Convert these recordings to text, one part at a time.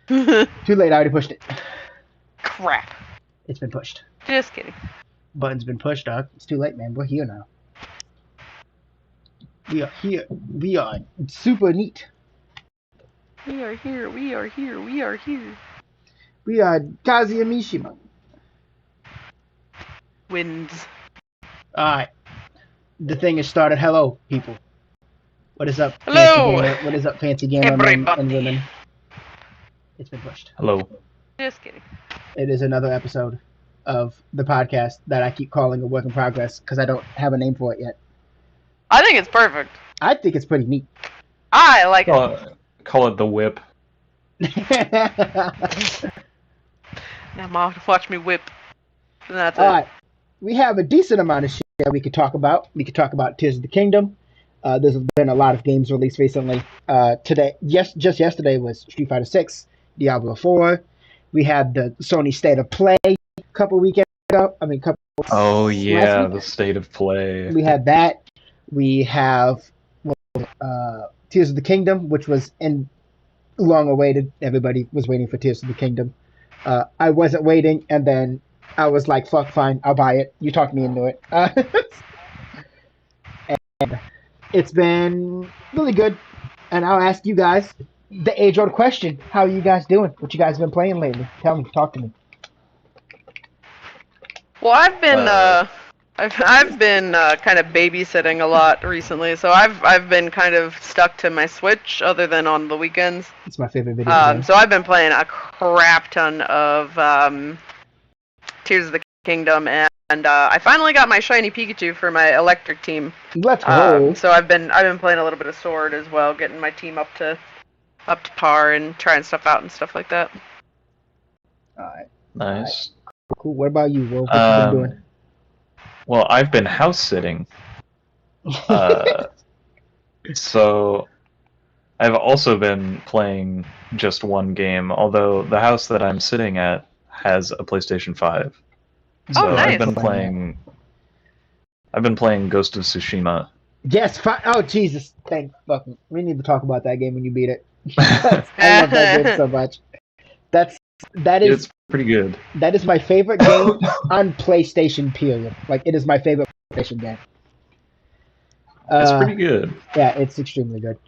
Too late, I already pushed it. Crap. It's been pushed. Just kidding. Button's been pushed, dog. It's too late, man. We're here now. We are here. We are super neat. We are here. We are here. We are here. We are Kazuya Mishima. Wins. Alright. The thing has started. Hello, people. What is up, Hello! Fancy Gamer? What is up, Fancy Gamer men and women? It's been pushed. Hello. Just kidding. It is another episode of the podcast that I keep calling a work in progress because I don't have a name for it yet. I think it's perfect. I think it's pretty neat. I like it. Call it the whip. Now, Mom, watch me whip. And that's Alright. We have a decent amount of shit that we could talk about. We could talk about Tears of the Kingdom. There's been a lot of games released recently. Just yesterday was Street Fighter 6, Diablo 4. We had the Sony State of Play a couple weekends ago. Oh yeah, the State of Play. We had that. We have Tears of the Kingdom, which was long awaited. Everybody was waiting for Tears of the Kingdom. I wasn't waiting, and then I was like, fuck, fine, I'll buy it. You talked me into it. And it's been really good. And I'll ask you guys the age-old question. How are you guys doing? What you guys been playing lately? Tell me. Talk to me. Well, I've been I've been kind of babysitting a lot recently, so I've been kind of stuck to my Switch, other than on the weekends. It's my favorite video game. So I've been playing a crap ton of Tears of the Kingdom, and I finally got my shiny Pikachu for my electric team. Let's go. So I've been playing a little bit of Sword as well, getting my team up to par and trying stuff out and stuff like that. Alright. Nice. Cool. What about you, Wolf? What you been doing? Well, I've been house sitting. So I've also been playing just one game, although the house that I'm sitting at has a PlayStation 5. So nice. I've been playing Ghost of Tsushima. Yes. Oh, Jesus. Thank fucking. We need to talk about that game when you beat it. I love that game so much. It's pretty good. That is my favorite game on PlayStation, period. Like, it is my favorite PlayStation game. It's pretty good. Yeah, it's extremely good.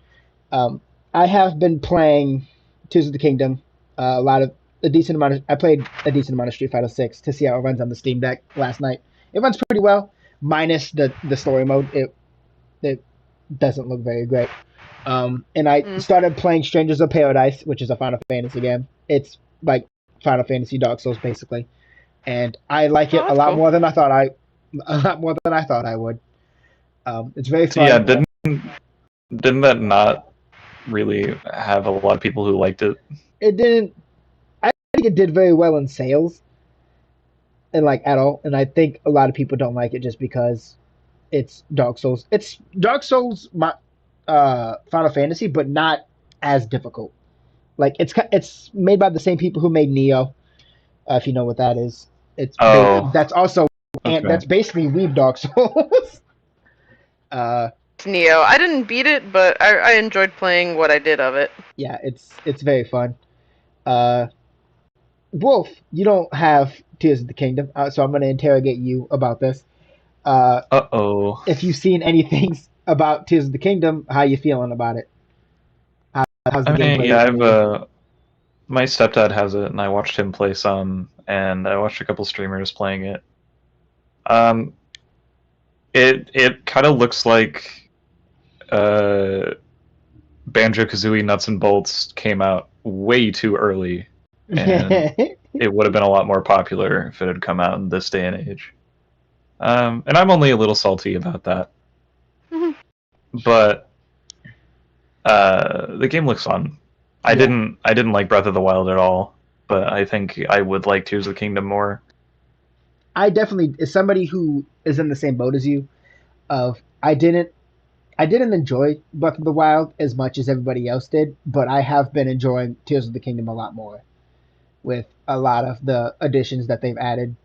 I have been playing Tears of the Kingdom. I played a decent amount of Street Fighter 6 to see how it runs on the Steam Deck last night. It runs pretty well, minus the story mode. It doesn't look very great. And I started playing Strangers of Paradise, which is a Final Fantasy game. It's like Final Fantasy Dark Souls, basically, and I like it a lot more than I thought I would. It's very fun. Yeah, didn't that not really have a lot of people who liked it? It didn't. I think it did very well in sales, and like at all. And I think a lot of people don't like it just because it's Dark Souls. It's Dark Souls, Final Fantasy, but not as difficult. Like, it's made by the same people who made Neo, if you know what that is. That's also that's basically Weeb Dark Souls. Neo. I didn't beat it, but I enjoyed playing what I did of it. Yeah, it's very fun. Wolf, you don't have Tears of the Kingdom, so I'm going to interrogate you about this. Uh-oh. If you've seen anything about Tears of the Kingdom, how you feeling about it? How's the gameplay? My stepdad has it, and I watched him play some, and I watched a couple streamers playing it. It kind of looks like Banjo-Kazooie Nuts and Bolts came out way too early, and it would have been a lot more popular if it had come out in this day and age. And I'm only a little salty about that. But the game looks fun. I didn't like Breath of the Wild at all, but I think I would like Tears of the Kingdom more. I definitely, as somebody who is in the same boat as you, I didn't enjoy Breath of the Wild as much as everybody else did, but I have been enjoying Tears of the Kingdom a lot more with a lot of the additions that they've added.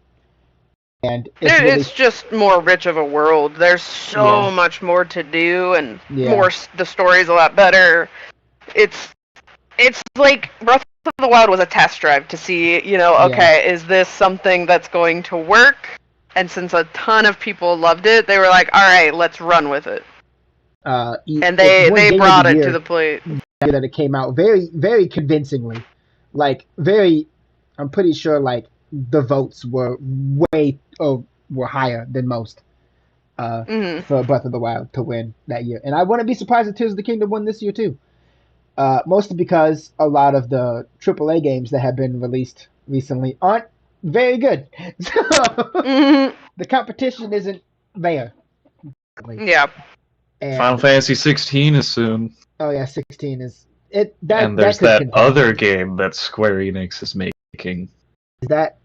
And it's just more rich of a world. There's so much more to do, and the story's a lot better. It's like Breath of the Wild was a test drive to see, okay, is this something that's going to work? And since a ton of people loved it, they were like, all right, let's run with it. And they brought it to the plate. That it came out very, very convincingly. Like, I'm pretty sure, like, the votes were were higher than most for Breath of the Wild to win that year. And I wouldn't be surprised if Tears of the Kingdom won this year, too. Mostly because a lot of the AAA games that have been released recently aren't very good. So the competition isn't there. Yeah. And Final Fantasy 16 is soon. Oh yeah, 16 is it. And there's that other game that Square Enix is making. Is that?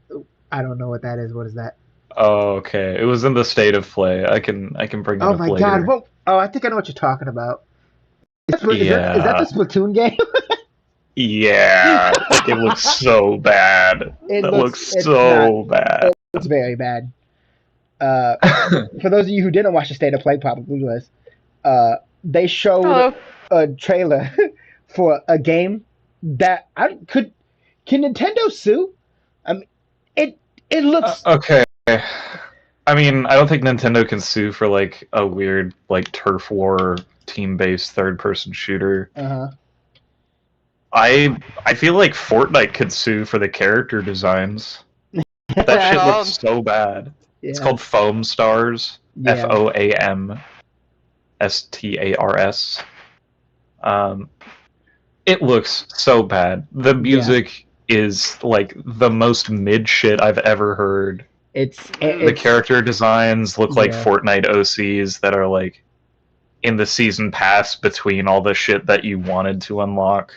I don't know what that is. What is that? Oh, okay. It was in the state of play. I can bring it up later. Oh my god! Well, I think I know what you're talking about. Is that the Splatoon game? Yeah, it looks so bad. It looks so bad. It's very bad. For those of you who didn't watch the state of play, probably was. They showed a trailer for a game that can Nintendo sue? I mean, it looks okay. I mean, I don't think Nintendo can sue for like a weird like turf war team-based third-person shooter. I feel like Fortnite could sue for the character designs. That shit looks so bad. Yeah. It's called Foam Stars. Yeah. FOAMSTARS. It looks so bad. The music is like the most mid shit I've ever heard. The character designs look like Fortnite OCs that are like in the season pass between all the shit that you wanted to unlock.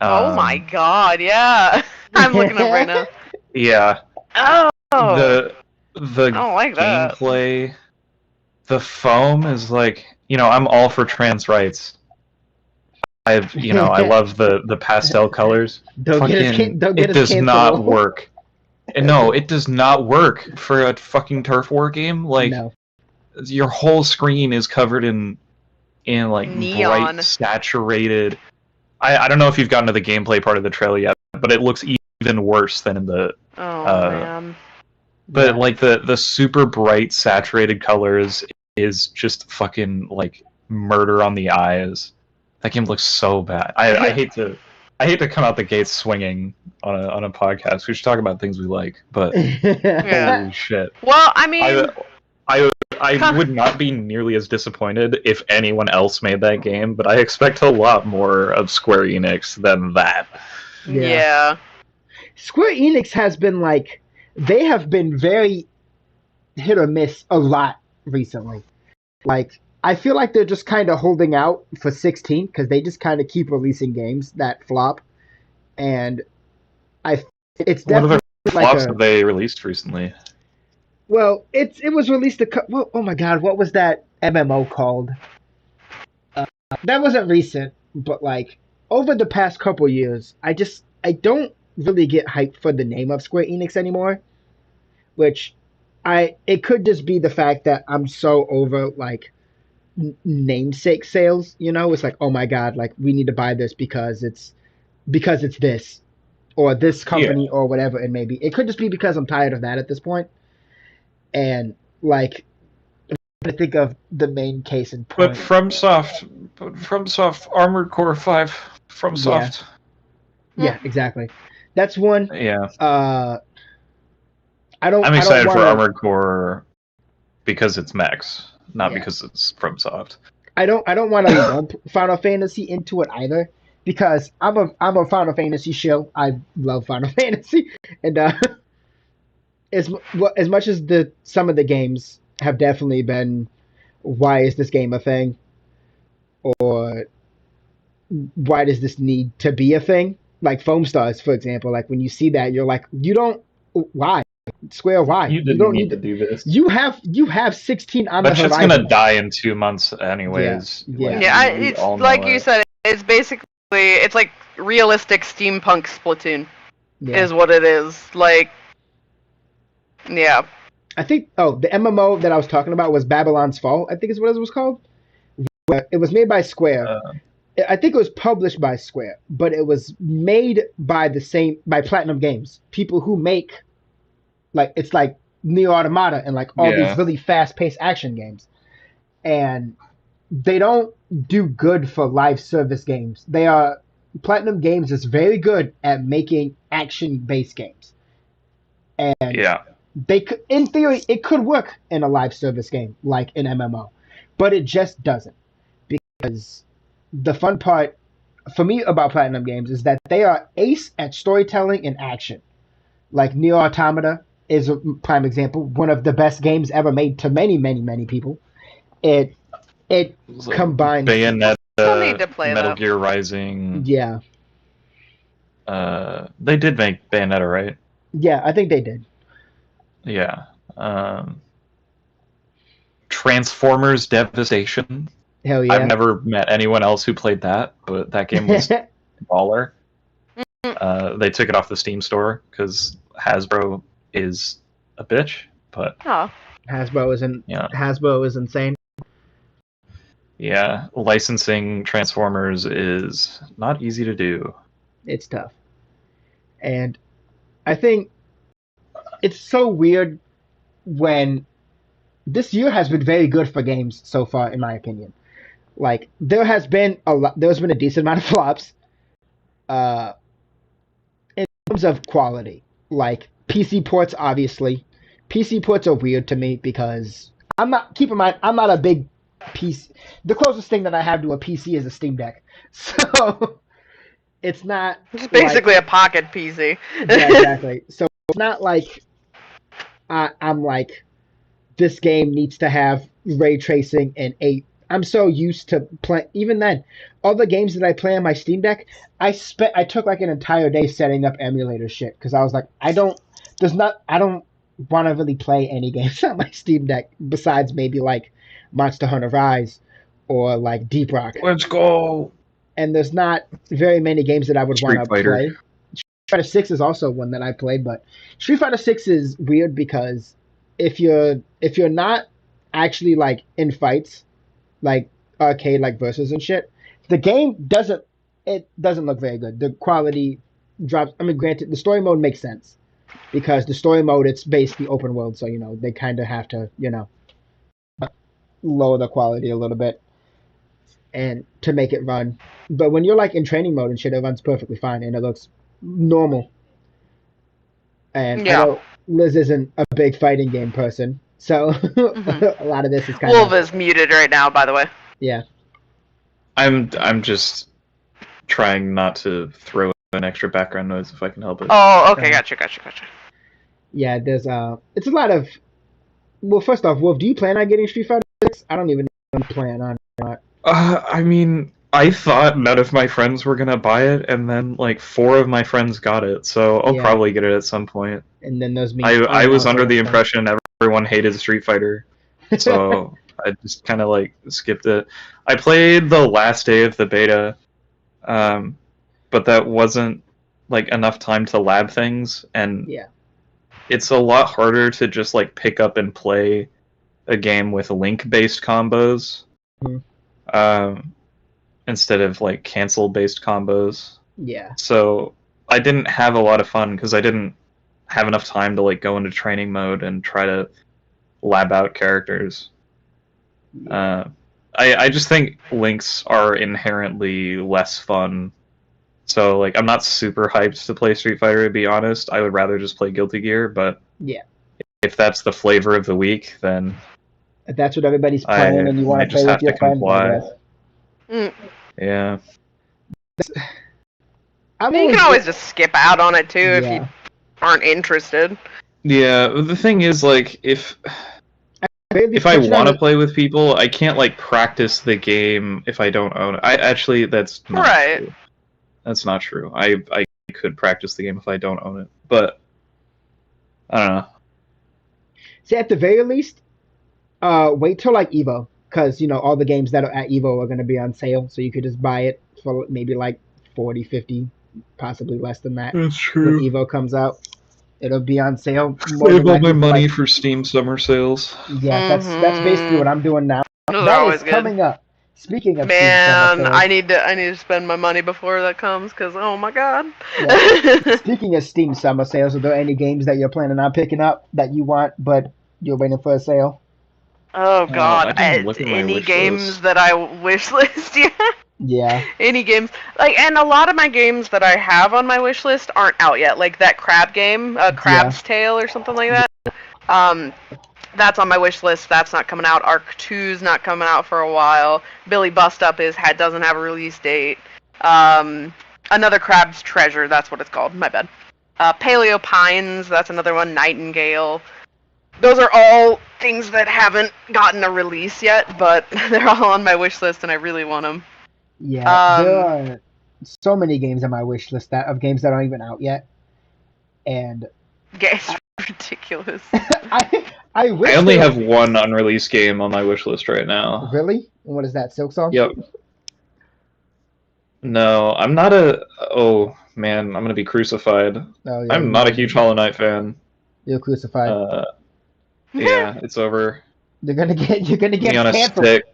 Oh my god, yeah. I'm looking up right now. Yeah. Oh. The I don't like gameplay, the foam is like, I'm all for trans rights. I love the pastel colors. It does not work. No, it does not work for a fucking turf war game. Like, your whole screen is covered in like neon, bright, saturated. I don't know if you've gotten to the gameplay part of the trailer yet, but it looks even worse than in the. Man. But like the super bright, saturated colors is just fucking like murder on the eyes. That game looks so bad. I hate to come out the gates swinging on a podcast. We should talk about things we like, but holy shit. Well, I mean, I would not be nearly as disappointed if anyone else made that game, but I expect a lot more of Square Enix than that. Yeah. Square Enix has been like, they have been very hit or miss a lot recently. Like, I feel like they're just kind of holding out for 16 because they just kind of keep releasing games that flop, and it's definitely what other flops have they released recently? Well, it was released oh my god, what was that MMO called? That wasn't recent, but like over the past couple years, I don't really get hyped for the name of Square Enix anymore, which it could just be the fact that I'm so over like namesake sales, it's like, oh my god, like we need to buy this because it's this or this company or whatever it may be. It could just be because I'm tired of that at this point. And like I think of the main case in point. But FromSoft Armored Core 5 FromSoft. Yeah, exactly. That's one. Yeah. I'm excited for Armored Core because it's mechs, not because it's FromSoft. I don't want to lump Final Fantasy into it either because I'm a Final Fantasy shill. I love Final Fantasy, and as much as some of the games have definitely been, why is this game a thing, or why does this need to be a thing? Like Foam Stars, for example. Like when you see that, you're like, why? Square, why? You don't need to do this. You have 16 on the horizon. But shit's gonna die in 2 months anyways. It's like you said. It's basically it's like realistic steampunk Splatoon, is what it is. Like, yeah. I think the MMO that I was talking about was Babylon's Fall. I think is what it was called. It was made by Square, I think it was published by Square, but it was made by Platinum Games, people who make it's like Neo Automata and like all these really fast-paced action games, and they don't do good for live service games. Platinum Games is very good at making action-based games, and in theory, it could work in a live service game like an MMO, but it just doesn't, because the fun part for me about Platinum Games is that they are ace at storytelling and action. Like Neo Automata is a prime example, one of the best games ever made to many, many, many people. It combines Bayonetta, need to play Metal that. Gear Rising. Yeah. They did make Bayonetta, right? Yeah, I think they did. Yeah. Transformers Devastation. Hell yeah. I've never met anyone else who played that, but that game was baller. They took it off the Steam store because Hasbro is a bitch, but Hasbro is insane. Yeah, licensing Transformers is not easy to do. It's tough. And I think it's so weird when this year has been very good for games so far, in my opinion. Like, there's been a decent amount of flops in terms of quality. Like, PC ports, obviously. PC ports are weird to me because keep in mind, I'm not a big PC. The closest thing that I have to a PC is a Steam Deck. So, it's not... It's basically a pocket PC. Yeah, exactly. So, it's not like I'm like, this game needs to have ray tracing and I'm so used to play. Even then, all the games that I play on my Steam Deck, I took like an entire day setting up emulator shit because I was like, I don't want to really play any games on my Steam Deck besides maybe like Monster Hunter Rise or like Deep Rock. Let's go. And there's not very many games that I would want to play. Street Fighter 6 is also one that I played, but Street Fighter 6 is weird because if you're not actually like in fights, like arcade like versus and shit, the game doesn't look very good. The quality drops. I mean, granted, the story mode makes sense because the story mode, it's basically open world, so they kind of have to lower the quality a little bit and to make it run. But when you're like in training mode and shit, it runs perfectly fine and it looks normal. And I know Liz isn't a big fighting game person, so a lot of this is kind Wolf is muted right now, by the way. Yeah. I'm just trying not to throw in extra background noise if I can help it. Oh, okay, gotcha. Yeah, there's it's a lot of. Well, first off, Wolf, do you plan on getting Street Fighter 6? I don't even know if you plan on or not. I mean, I thought none of my friends were gonna buy it, and then like 4 of my friends got it, so I'll probably get it at some point. And then those I was under the impression everyone hated Street Fighter, so I just kind of like skipped it. I played the last day of the beta, but that wasn't like enough time to lab things, and it's a lot harder to just like pick up and play a game with link-based combos. Instead of like cancel-based combos. Yeah. So I didn't have a lot of fun because I didn't have enough time to like go into training mode and try to lab out characters. I just think links are inherently less fun. So like I'm not super hyped to play Street Fighter, to be honest. I would rather just play Guilty Gear, but if that's the flavor of the week, then if that's what everybody's playing and you want to play with your friends, I guess. Yeah. I mean, you can always just skip out on it too if you aren't interested. Yeah, the thing is, like, if I want to play with people, I can't like practice the game if I don't own it. That's not true. That's not true. I could practice the game if I don't own it, but I don't know. See, at the very least, wait till like Evo. Because, all the games that are at EVO are going to be on sale, so you could just buy it for maybe like 40, 50, possibly less than that. That's true. When EVO comes out, it'll be on sale. Save all my money for Steam summer sales. Yeah, that's basically what I'm doing now. That is coming up. Speaking of Man, Steam summer I need to spend my money before that comes, because oh my god. sales, speaking of Steam summer sales, are there any games that you're planning on picking up that you want but you're waiting for a sale? Oh god, I didn't look at my any wish games list. that I wish list, yeah. Yeah. Any games, like, and a lot of my games that I have on my wish list aren't out yet. Like that crab game, Crab's Tale or something like that. That's on my wish list. That's not coming out. Arc 2's not coming out for a while. Billy Bust Up doesn't have a release date. Another Crab's Treasure, that's what it's called. My bad. Paleo Pines, that's another one. Nightingale. Those are all things that haven't gotten a release yet, but they're all on my wish list, and I really want them. Yeah, there are so many games on my wish list of games that aren't even out yet, and it's ridiculous. I wish I only have one unreleased game on my wish list right now. Really? What is that? Silk Song? Yep. No, I'm not a. Oh man, I'm gonna be crucified. Oh, yeah, I'm not a huge Hollow Knight fan. You're crucified. Yeah, it's over. You're gonna get me on a canceled. stick,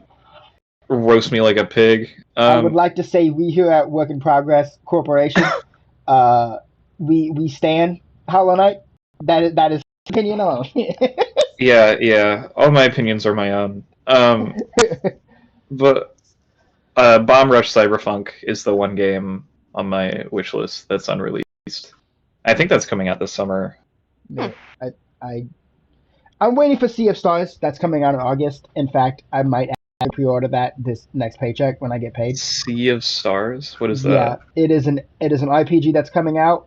roast me like a pig. I would like to say we here at Work in Progress Corporation, we stand Hollow Knight. That is opinion alone. Yeah. All my opinions are my own. But Bomb Rush Cyberpunk is the one game on my wish list that's unreleased. I think that's coming out this summer. No, I'm waiting for Sea of Stars. That's coming out in August. In fact, I might pre-order that this next paycheck when I get paid. Sea of Stars? What is that? Yeah, it is an RPG that's coming out.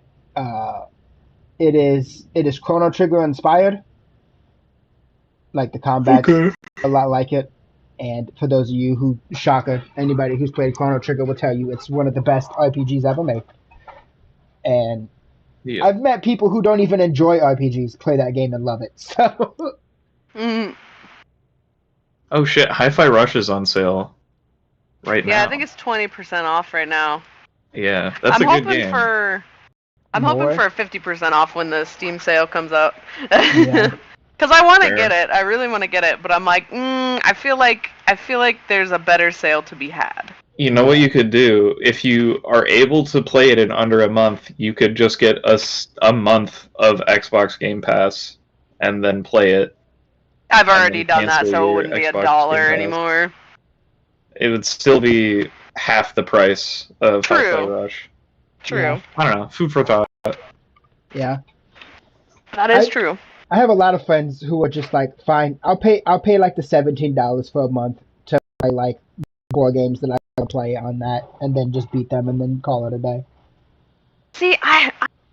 It is Chrono Trigger inspired. Like the combat, a lot like it. And for those of you who, shocker, anybody who's played Chrono Trigger will tell you it's one of the best RPGs ever made. And yeah. I've met people who don't even enjoy RPGs play that game and love it. So. Oh shit! Hi-Fi Rush is on sale right now. Yeah, I think it's 20% off right now. Yeah, that's a good game. I'm hoping for a 50% off when the Steam sale comes out. Yeah. Because I want to get it. I really want to get it, but I'm like, I feel like there's a better sale to be had. You know what you could do? If you are able to play it in under a month, you could just get a month of Xbox Game Pass and then play it. I've already done that, so it wouldn't be $1 anymore. It would still be half the price of Hi-Fi Rush. True. Yeah. I don't know. Food for thought. Yeah. That is true. I have a lot of friends who are just like, fine, I'll pay like the $17 for a month to play like board games that I can play on that, and then just beat them and then call it a day. See,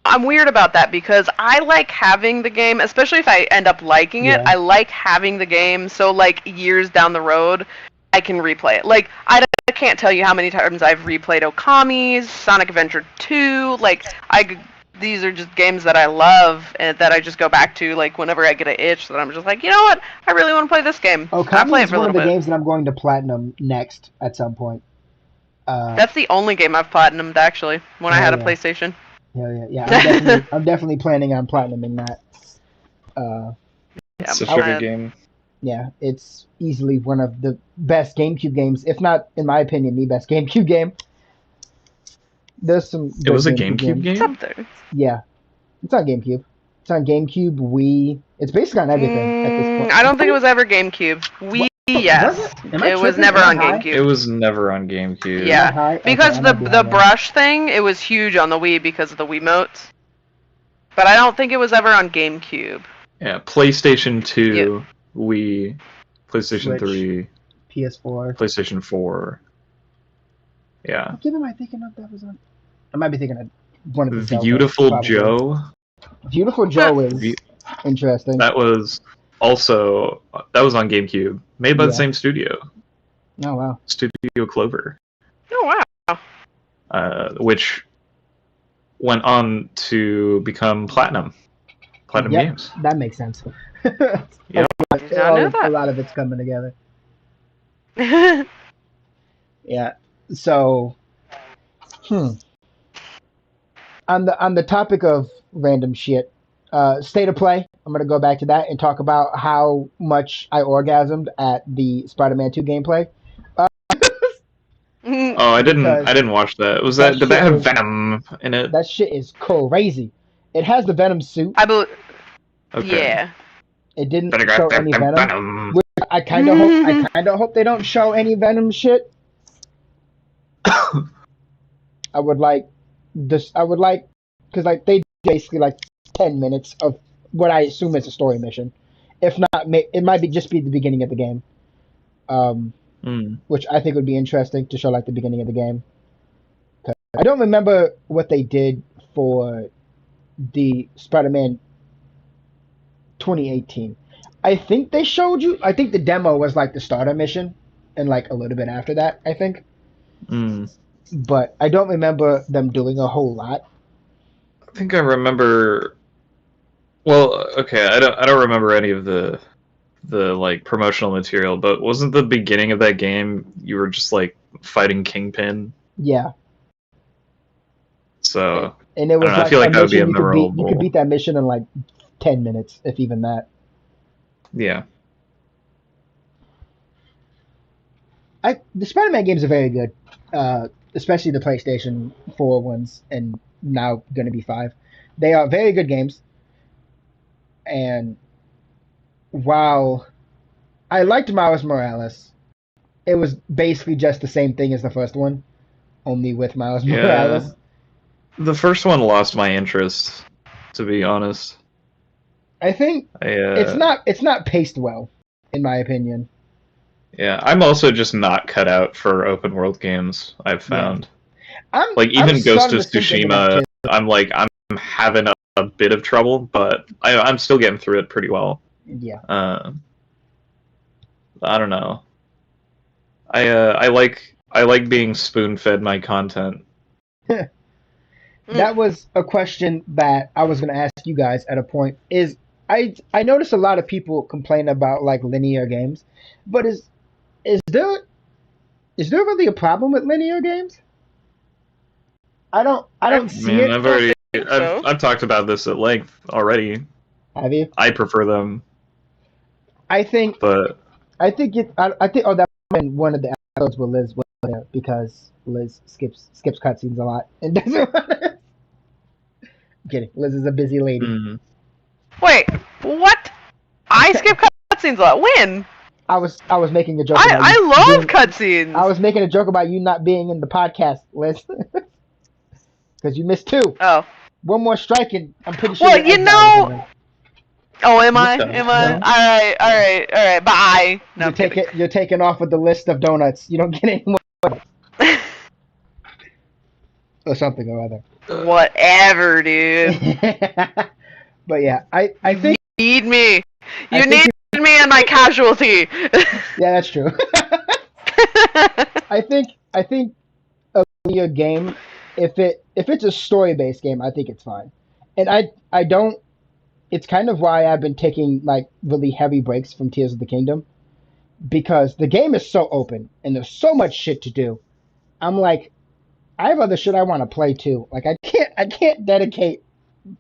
I'm weird about that because I like having the game, especially if I end up liking it. I like having the game so like years down the road, I can replay it. Like I can't tell you how many times I've replayed Okami's, Sonic Adventure 2. Like these are just games that I love and that I just go back to like whenever I get an itch that I'm just like, you know what? I really want to play this game. Okami is one of the games that I'm going to platinum next at some point. That's the only game I've platinumed actually when I had a PlayStation. Yeah. I'm definitely planning on platinuming that. It's such a good game. Yeah, it's easily one of the best GameCube games, if not, in my opinion, the best GameCube game. There's some. It was a GameCube game? It's up there. Yeah. It's on GameCube. It's on GameCube, Wii. It's basically on everything at this point. I don't think it was ever GameCube. Wii, yes. It was never on GameCube. It was never on GameCube. Yeah. Because the brush thing, it was huge on the Wii because of the Wiimotes. But I don't think it was ever on GameCube. Yeah, PlayStation 2, Wii, PlayStation Switch, 3, PS4, PlayStation 4. Yeah. What game am I thinking of that was on? I might be thinking of one of the Beautiful Joe. Beautiful Joe is interesting. That was on GameCube, made by the same studio. Oh wow. Studio Clover. Oh wow. Which went on to become Platinum Games. That makes sense. Yeah. A lot of it's coming together. Yeah. So, on the topic of random shit, State of Play. I'm gonna go back to that and talk about how much I orgasmed at the Spider-Man 2 gameplay. Oh, I didn't watch that. Was that did that have Venom in it? That shit is crazy. It has the Venom suit. Okay. Yeah. It didn't show any Venom. I kind of hope they don't show any Venom shit. I would like because like they basically like 10 minutes of what I assume is a story mission. If not, it might just be the beginning of the game. Which I think would be interesting to show like the beginning of the game. I don't remember what they did for the Spider-Man 2018. I think they showed you. I think the demo was like the starter mission, and like a little bit after that, I think. But I don't remember them doing a whole lot. I think I remember. Well, okay, I don't remember any of the like promotional material, but wasn't the beginning of that game you were just like fighting Kingpin? Yeah. So and it was I feel like that would be a memorable. You could beat that mission in like 10 minutes, if even that. Yeah. The Spider-Man games are very good, especially the PlayStation 4 ones, and now going to be 5. They are very good games. And while I liked Miles Morales, it was basically just the same thing as the first one, only with Miles Morales. The first one lost my interest, to be honest. I think it's not paced well, in my opinion. Yeah, I'm also just not cut out for open world games, I've found. Yeah. Even Ghost of Tsushima, I'm having a bit of trouble, but I'm still getting through it pretty well. Yeah. I don't know. I like being spoon-fed my content. That was a question that I was going to ask you guys at a point. I noticed a lot of people complain about like linear games, but is there really a problem with linear games? I don't see it. I've talked about this at length already. Have you? I prefer them. I think that one of the episodes where Liz was there because Liz skips cutscenes a lot and doesn't want to. I'm kidding. Liz is a busy lady. Wait, what? I skip cutscenes a lot. When? I was making a joke. I love cutscenes. I was making a joke about you not being in the podcast, Liz, because you missed 2. Oh. One more strike and I'm pretty sure. Well, you know. Oh, am I? Am I? No. All right. Bye. No, you're taking off with the list of donuts. You don't get any more. Or something or other. Whatever, dude. But yeah, I think you need me. You need me and my casualty. Yeah, that's true. I think a linear game, if it's a story-based game, I think it's fine. And I don't. It's kind of why I've been taking like really heavy breaks from Tears of the Kingdom, because the game is so open and there's so much shit to do. I'm like, I have other shit I want to play too. Like I can't dedicate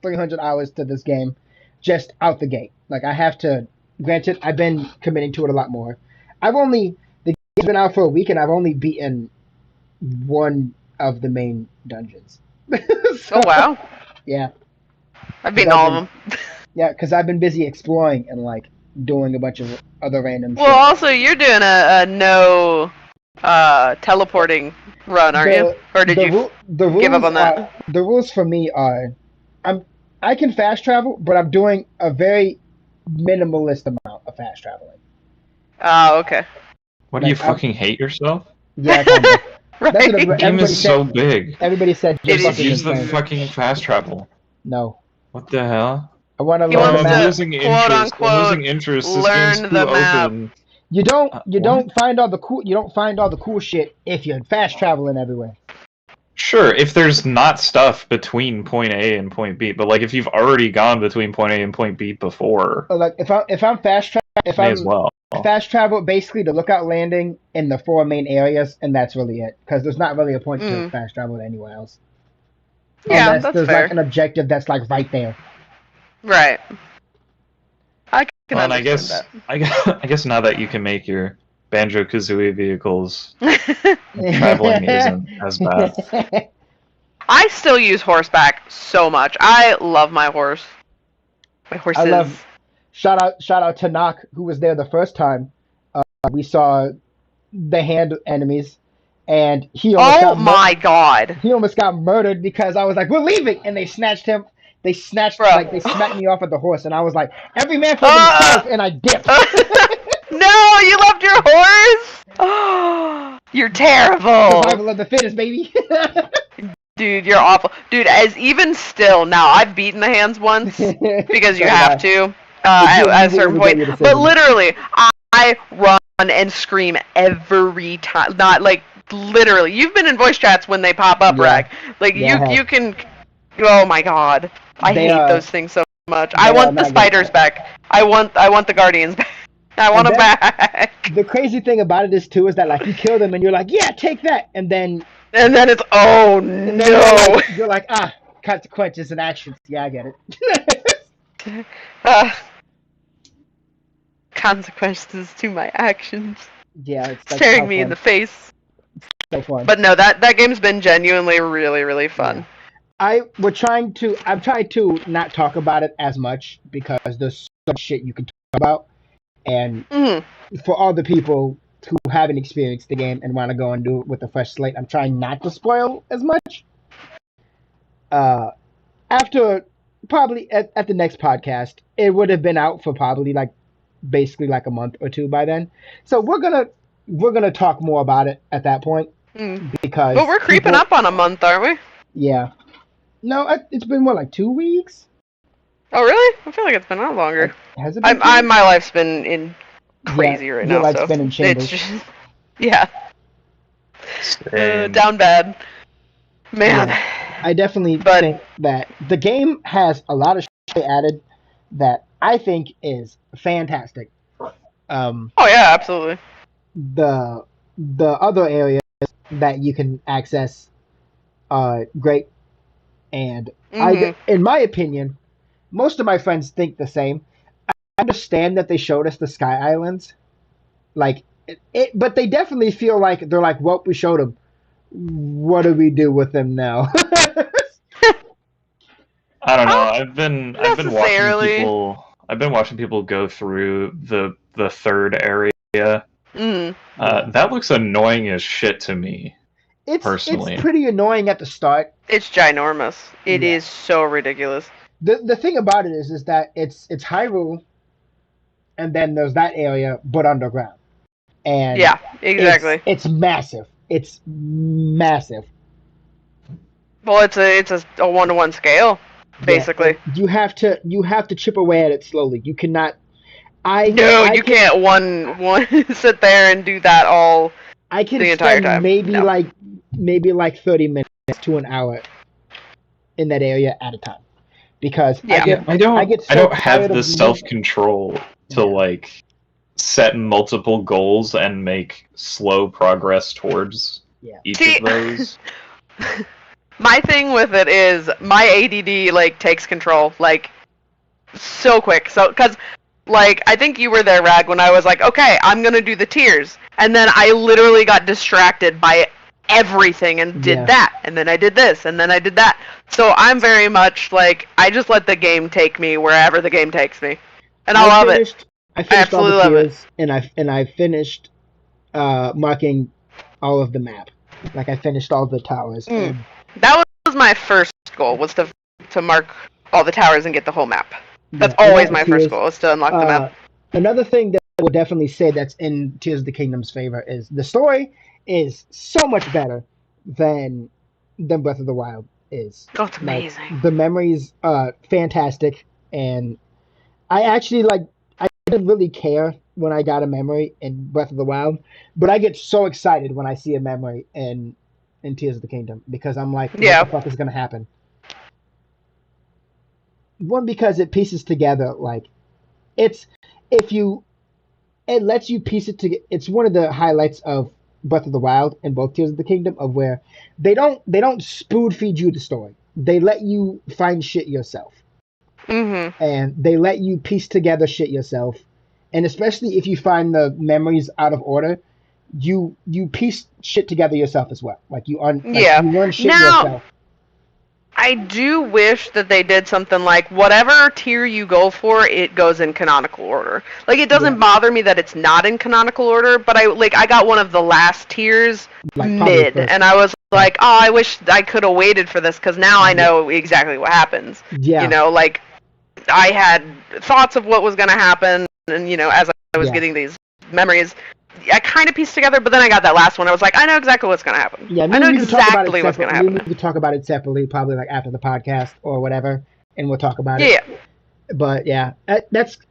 300 hours to this game just out the gate. Like I have to. Granted, I've been committing to it a lot more. The game's been out for a week and I've only beaten one of the main dungeons. So, oh wow. Yeah. I've beaten all of them. Yeah, because I've been busy exploring and like doing a bunch of other random shit. Well, also you're doing a no teleporting run, aren't you? Or did you give up on that? The rules for me are, I can fast travel, but I'm doing a very minimalist amount of fast traveling. Oh, okay. What, do you fucking hate yourself? Yeah, kind of. Right? The game is so big. Everybody said just use the fucking fast travel. No. What the hell? I want to learn the map. I'm losing interest. I'm losing interest. Learn the map. Open. You don't find all the cool shit if you're fast traveling everywhere. Sure, if there's not stuff between point A and point B, but like if you've already gone between point A and point B before. Like if I'm fast travel basically to Lookout Landing in the 4 main areas, and that's really it, because there's not really a point to fast travel anywhere else. Yeah, unless that's there's fair. like an objective that's like right there. Right. I can understand I guess that. I guess now that you can make your Banjo-Kazooie vehicles, traveling isn't as bad. I still use horseback so much. I love my horse. My horses. I love. Shout out to Knock, who was there the first time. We saw the hand enemies, and he almost God! He almost got murdered because I was like, "We're leaving," and they snatched him. They snatched me off at the horse, and I was like, "Every man for himself," and I dipped. No, you loved your horse. Oh, you're terrible. Survival of the fittest, baby. Dude, you're awful. Dude, as even still, now I've beaten the hands once because you have to at a certain point. But literally, I run and scream every time. Not like literally. You've been in voice chats when they pop up, Rag. Like you can. Oh my God, I hate those things so much. I want the spiders back. I want the guardians back. I want them back. The crazy thing about it is that like you kill them and you're like, yeah, take that, and then it's no. You're like consequences and actions. Yeah, I get it. Consequences to my actions. Yeah, it's like staring me in the face. So fun. But no, that game's been genuinely really, really fun. Yeah. I'm trying to not talk about it as much because there's so much shit you can talk about. And for all the people who haven't experienced the game and want to go and do it with a fresh slate, I'm trying not to spoil as much. After probably at the next podcast, it would have been out for probably basically a month or two by then. So we're gonna talk more about it at that point because. But we're creeping up on a month, aren't we? Yeah. No, it's been more like 2 weeks. Oh really? I feel like it's been a lot longer. Has it been? My life's been in crazy right now. Your life's been in shambles. Yeah. Down bad. Man. Yeah. I definitely think that the game has a lot of shit added that I think is fantastic. Oh yeah, absolutely. The other areas that you can access are great, and in my opinion, most of my friends think the same. I understand that they showed us the Sky Islands, but they definitely feel like they're like, well, we showed them. What do we do with them now? I don't know. I've been watching people go through the third area. That looks annoying as shit to me. Personally, it's pretty annoying at the start. It's ginormous. It is so ridiculous. The thing about it is that it's Hyrule, and then there's that area, but underground. And yeah, exactly. It's massive. It's massive. Well, it's a 1-to-1 scale, basically. Yeah, you have to chip away at it slowly. You cannot. You can't one sit there and do that all. I can the entire time. Maybe like 30 minutes to an hour in that area at a time, because I don't have the self-control to set multiple goals and make slow progress towards each of those. My thing with it is my ADD takes control so quick. So because I think you were there, Rag, when I was like, okay, I'm gonna do the tiers, and then I literally got distracted by everything and did that, and then I did this, and then I did that. So I'm very much I just let the game take me wherever the game takes me, and I love it. I finished all the tiers, and I finished marking all of the map. I finished all the towers. That was my first goal, was to mark all the towers and get the whole map. That's always my first goal, is to unlock the map. Another thing that I would definitely say that's in Tears of the Kingdom's favor is the story is so much better than Breath of the Wild is. Oh, it's amazing. The memories are fantastic, and I actually I didn't really care when I got a memory in Breath of the Wild, but I get so excited when I see a memory in Tears of the Kingdom, because I'm like, what the fuck is gonna happen? One, because it pieces together it lets you piece it together. It's one of the highlights of Breath of the Wild and both Tears of the Kingdom, of where they don't spoon feed you the story. They let you find shit yourself. And they let you piece together shit yourself, and especially if you find the memories out of order, you piece shit together yourself as well. Like you learn shit yourself. I do wish that they did something like whatever tier you go for, it goes in canonical order. Like it doesn't bother me that it's not in canonical order, but I got one of the last tiers mid, and I was like, oh, I wish I could have waited for this because now I know exactly what happens. Yeah. You know, like I had thoughts of what was going to happen, and you know, as I was getting these memories, I kind of pieced together, but then I got that last one. I was like, I know exactly what's going to happen. Yeah, I know exactly what's going to happen. We could talk about it separately, probably like after the podcast or whatever, and we'll talk about it. Yeah. But yeah,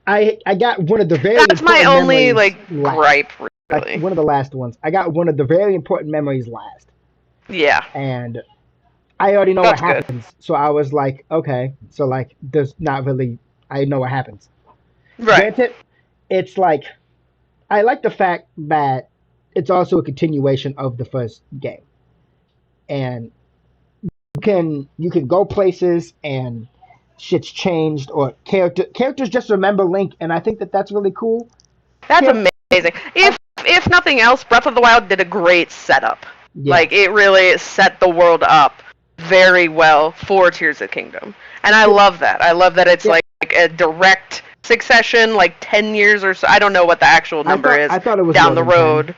I got one of the very. That's my only gripe, really. Like, one of the last ones. I got one of the very important memories last. Yeah. And I already know what happens, so I was like, okay, so like, there's not really. I know what happens. Right. Granted, it's like. I like the fact that it's also a continuation of the first game, and you can go places and shit's changed, or characters just remember Link, and I think that's really cool. That's amazing. If nothing else, Breath of the Wild did a great setup. Yeah. Like it really set the world up very well for Tears of the Kingdom, and I love that. I love that it's like a direct succession, like 10 years or so. I don't know what the actual number is. I thought it was down the road. 10.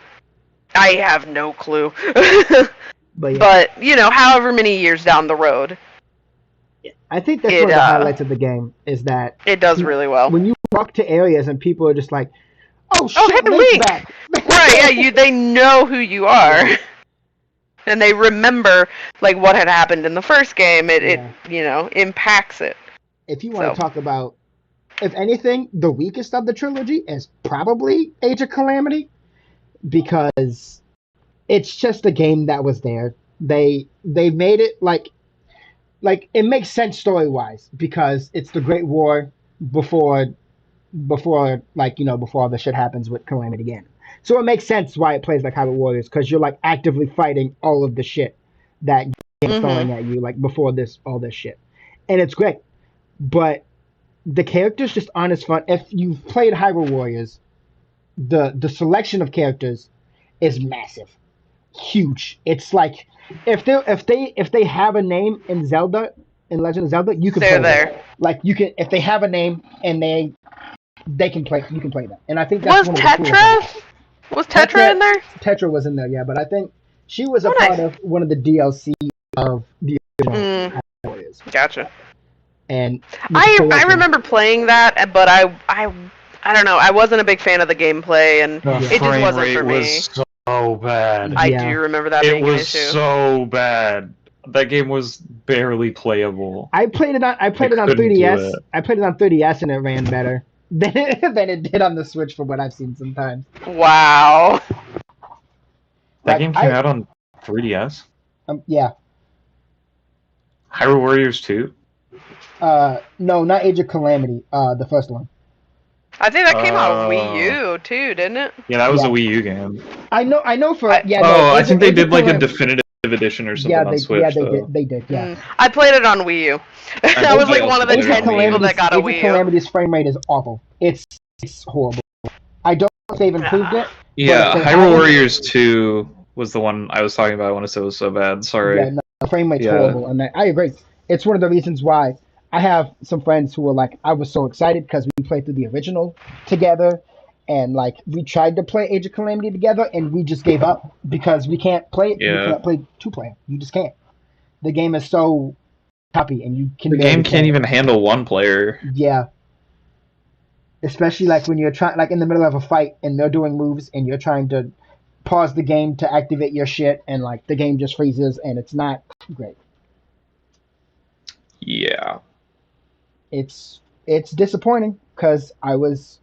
I have no clue. But, but, you know, however many years down the road. I think that's one of the highlights of the game is that it does really well. When you walk to areas and people are just like, "Oh shit, Link's back." Right? Yeah, they know who you are, and they remember like what had happened in the first game. It you know impacts it. If you want to talk about. If anything, the weakest of the trilogy is probably Age of Calamity, because it's just a game that was there. They made it like it makes sense story wise because it's the Great War before like before all the shit happens with Calamity Ganon. So it makes sense why it plays like Hyrule Warriors, because you're like actively fighting all of the shit that game's throwing at you like before all this shit, and it's great, but. The characters just aren't as fun. If you've played Hyrule Warriors, the selection of characters is massive, huge. It's like if they have a name in Zelda, in Legend of Zelda, you can play them. Like you can if they have a name and they can play, you can play them. And I think that's was Tetra. Was Tetra in there? Tetra was in there, yeah. But I think she was a part of one of the DLC of the original Hyrule Warriors. Gotcha. And I remember playing that, but I don't know. I wasn't a big fan of the gameplay, and it just wasn't for me. Was so bad. I do remember that being an issue. It was so bad. That game was barely playable. I played it on 3DS. I played it on 3DS, and it ran better than it did on the Switch, from what I've seen sometimes. Wow. That game came out on 3DS? Yeah. Hyrule Warriors 2? No, not Age of Calamity. The first one. I think that came out on Wii U too, didn't it? Yeah, that was a Wii U game. I know for I think they did like a definitive edition or something on Switch. Yeah, they did. Yeah. I played it on Wii U. I was like one of the 10 people that got a Wii U. Age of Calamity's frame rate is awful. It's horrible. I don't know if they've improved it. Yeah, Hyrule Warriors 2 was the one I was talking about. I want to say it was so bad. Sorry. Yeah, no, the frame rate's horrible, and I agree. It's one of the reasons why. I have some friends who were like, I was so excited because we played through the original together, and like we tried to play Age of Calamity together, and we just gave up because we can't play it. Yeah. You can't play 2-player. You just can't. The game is so choppy, and you can. The game can't even handle 1 player. Yeah. Especially like when you're trying, like in the middle of a fight, and they're doing moves, and you're trying to pause the game to activate your shit, and like the game just freezes, and it's not great. Yeah. It's disappointing because I was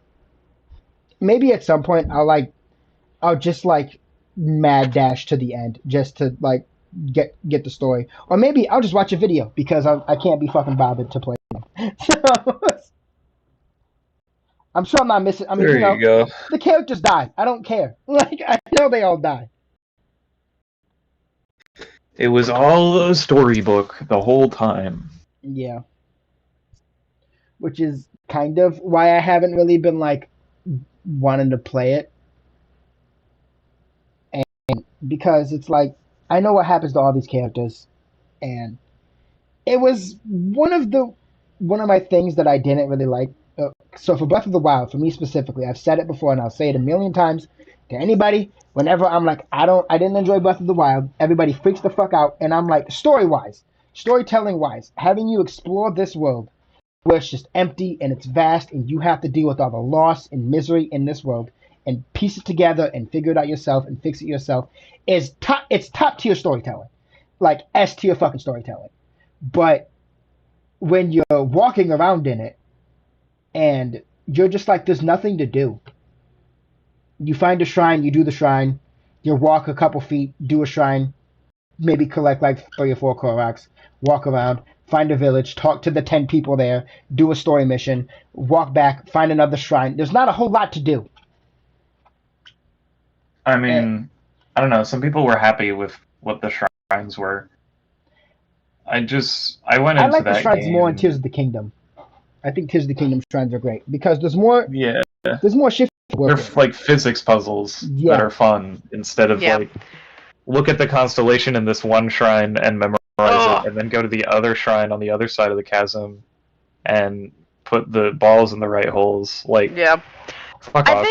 maybe at some point I'll just like mad dash to the end just to like get the story, or maybe I'll just watch a video because I can't be fucking bothered to play them. So I'm sure I'm not missing. I mean, there you go. The characters die. I don't care. Like I know they all die. It was all a storybook the whole time. Yeah. Which is kind of why I haven't really been like wanting to play it, and because it's like I know what happens to all these characters, and it was one of my things that I didn't really like. So for Breath of the Wild, for me specifically, I've said it before and I'll say it a million times to anybody. Whenever I'm like, I didn't enjoy Breath of the Wild, everybody freaks the fuck out, and I'm like, storytelling wise, having you explore this world where it's just empty and it's vast, and you have to deal with all the loss and misery in this world, and piece it together and figure it out yourself and fix it yourself, is top. It's top tier storytelling, like S tier fucking storytelling. But when you're walking around in it and you're just like, there's nothing to do. You find a shrine, you do the shrine, you walk a couple feet, do a shrine, maybe collect like 3 or 4 Koroks, walk around, find a village, talk to the 10 people there, do a story mission, walk back, find another shrine. There's not a whole lot to do. I mean, I don't know. Some people were happy with what the shrines were. I went into like that the shrines game. more in Tears of the Kingdom. I think Tears of the Kingdom shrines are great because there's more. Yeah. There's more shit. They're like physics puzzles that are fun instead of like look at the constellation in this one shrine and memorize it, and then go to the other shrine on the other side of the chasm and put the balls in the right holes. Like, fuck off.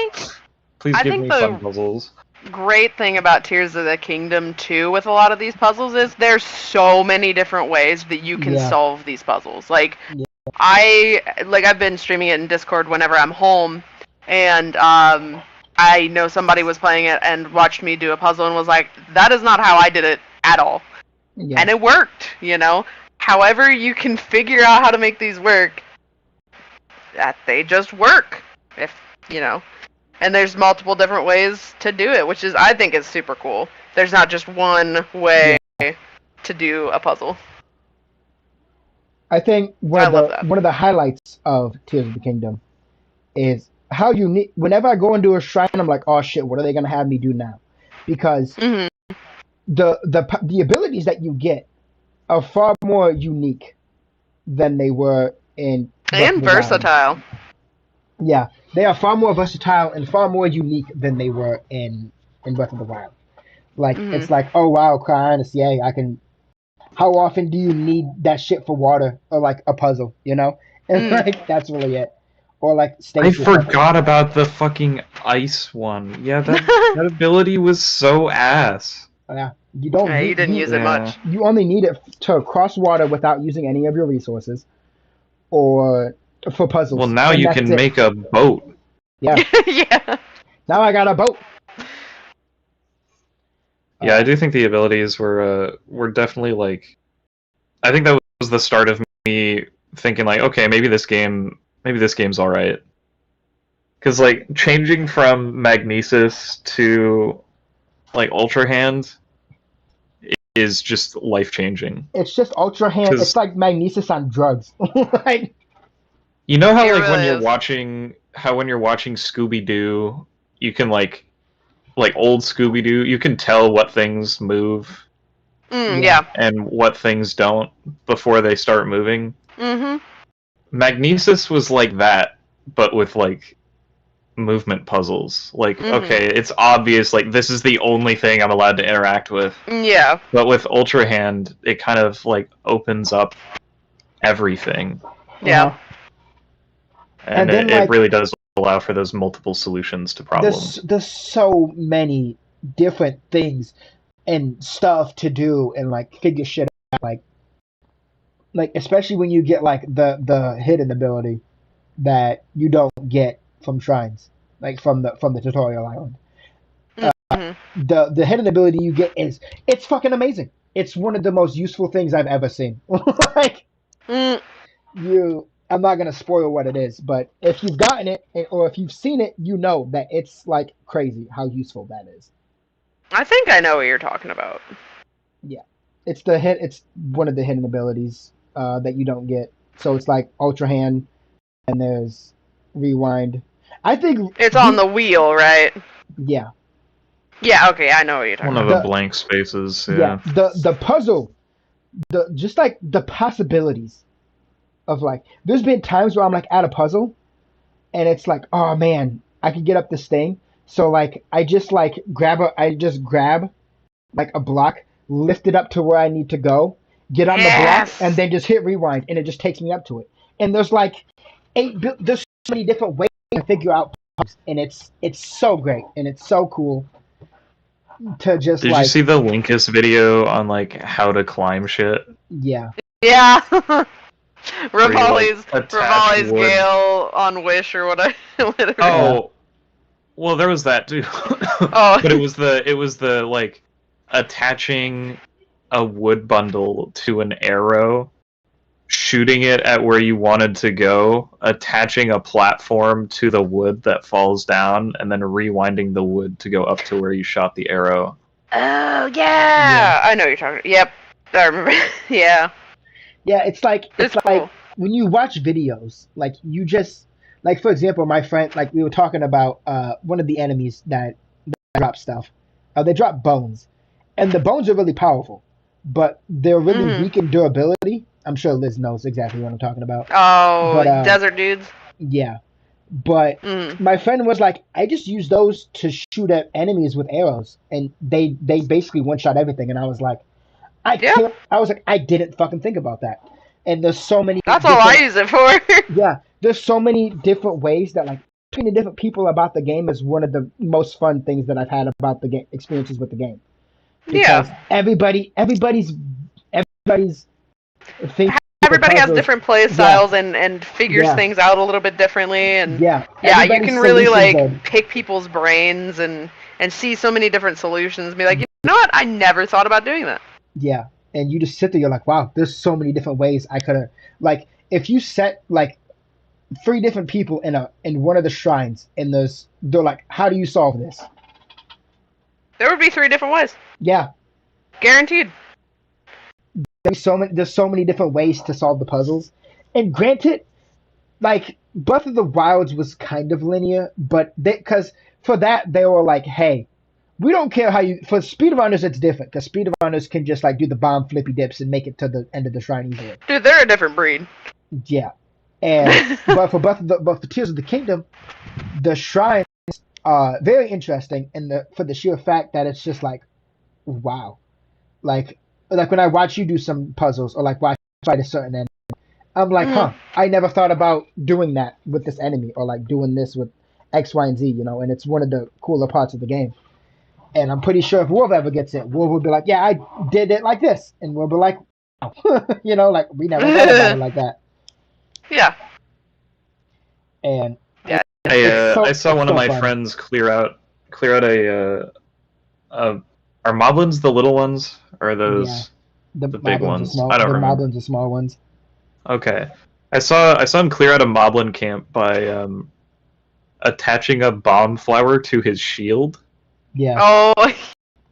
Please give me fun puzzles. Great thing about Tears of the Kingdom too with a lot of these puzzles is there's so many different ways that you can solve these puzzles. Like I've been streaming it in Discord whenever I'm home, and I know somebody was playing it and watched me do a puzzle and was like, that is not how I did it at all. And it worked, you know. However you can figure out how to make these work, that they just work. If you know. And there's multiple different ways to do it, which is, I think, is super cool. There's not just one way to do a puzzle. I think one of the highlights of Tears of the Kingdom is how unique. Whenever I go into a shrine, I'm like, oh shit, what are they gonna have me do now? Because the abilities that you get are far more unique than they were in and versatile. Yeah, they are far more versatile and far more unique than they were in Breath of the Wild. Like, it's like, oh wow, Cryonis, yay, I can... How often do you need that shit for water? Or like a puzzle, you know? And like, that's really it. Or like... I forgot about the fucking ice one. Yeah, that ability was so ass. Yeah, you didn't use it much. You only need it to cross water without using any of your resources. Or... for puzzles. Well, now you can make a boat. Yeah. Now I got a boat. Yeah, I do think the abilities were definitely like. I think that was the start of me thinking like, okay, maybe this game's all right. Because like changing from Magnesis to like Ultra Hand is just life changing. It's just Ultra Hand. It's like Magnesis on drugs. Like. You know how like when you're watching Scooby-Doo, you can like old Scooby-Doo, you can tell what things move. And what things don't before they start moving. Magnesis was like that, but with like movement puzzles. Like, okay, it's obvious like this is the only thing I'm allowed to interact with. Yeah. But with Ultra Hand, it kind of like opens up everything. Yeah. And then, it really does allow for those multiple solutions to problems. There's so many different things and stuff to do and like figure shit out. Like especially when you get like the hidden ability that you don't get from shrines, like from the tutorial island. The hidden ability you get it's fucking amazing. It's one of the most useful things I've ever seen. Like I'm not going to spoil what it is, but if you've gotten it, or if you've seen it, you know that it's, like, crazy how useful that is. I think I know what you're talking about. Yeah. It's one of the hidden abilities that you don't get. So it's like Ultra Hand, and there's Rewind. I think... It's on the wheel, right? Yeah. Yeah, okay, I know what you're talking about. One of the blank spaces, yeah. The puzzle, just, like, the possibilities. Of like, there's been times where I'm like at a puzzle, and it's like, oh man, I could get up this thing. So like I just grab like a block, lift it up to where I need to go, get on the block, and then just hit rewind, and it just takes me up to it. And there's like there's so many different ways to figure out puzzles, and it's so great and it's so cool to just. Did you see the Linkus video on like how to climb shit? Yeah. Yeah. Rivali's Gale on Wish or whatever. Oh, well, there was that too. Oh, but it was the like attaching a wood bundle to an arrow, shooting it at where you wanted to go, attaching a platform to the wood that falls down, and then rewinding the wood to go up to where you shot the arrow. Oh yeah, I know what you're talking. Yep, I remember. Yeah. Yeah, it's like cool. When you watch videos, like you just like, for example, my friend, like we were talking about one of the enemies that drop stuff. They drop bones, and the bones are really powerful, but they're really weak in durability. I'm sure Liz knows exactly what I'm talking about. Oh, but, desert dudes. Yeah, but my friend was like, I just use those to shoot at enemies with arrows, and they basically one shot everything, and I was like. I didn't fucking think about that. And there's so many. That's all I use it for. Yeah, there's so many different ways that, like, talking to different people about the game is one of the most fun things that I've had about the game experiences with the game. Because everybody has different play styles and figures things out a little bit differently, and you can really like pick people's brains and see so many different solutions and be like, you know what, I never thought about doing that. Yeah, and you just sit there, you're like, wow, there's so many different ways I could have, like, if you set like 3 different people in one of the shrines, and they're like, how do you solve this? There would be 3 different ways. Yeah, guaranteed. There's so many different ways to solve the puzzles, and granted, like Breath of the Wilds was kind of linear, but because for that they were like, hey. We don't care how you. For speedrunners, it's different because speedrunners can just like do the bomb flippy dips and make it to the end of the shrine easily. Dude, they're a different breed. Yeah, and but for Tears of the Kingdom, the shrines are very interesting, and for the sheer fact that it's just like, wow, like when I watch you do some puzzles or like watch you fight a certain enemy, I'm like, I never thought about doing that with this enemy or like doing this with X, Y, and Z, you know, and it's one of the cooler parts of the game. And I'm pretty sure if Wolf ever gets it, Wolf will be like, yeah, I did it like this. And we'll be like, wow. You know, like, we never thought about it like that. Yeah. And I saw one of my friends clear out a are moblins the little ones? Or are those the big ones? I don't remember. The moblins are small ones. Okay. I saw him clear out a moblin camp by attaching a bomb flower to his shield. Yeah. Oh.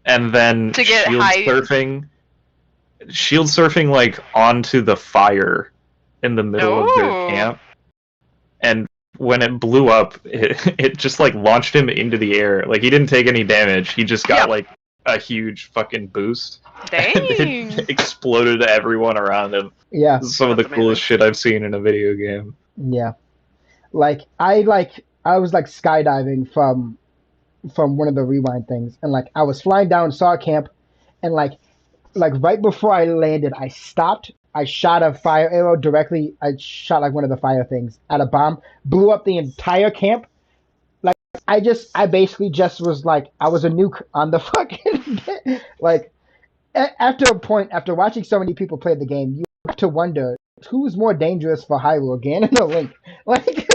And then shield surfing like onto the fire in the middle of their camp. And when it blew up, it just like launched him into the air. Like he didn't take any damage. He just got like a huge fucking boost. Dang. It exploded everyone around him. Yeah. This is some of the coolest shit I've seen in a video game. Yeah. Like I was like skydiving from one of the rewind things, and like I was flying down, saw a camp, and like right before I landed, I stopped. I shot a fire arrow directly. I shot like one of the fire things at a bomb, blew up the entire camp. Like I basically just was like I was a nuke on the fucking like. After a point, after watching so many people play the game, you have to wonder who's more dangerous for Hyrule, Ganon or Link. Like.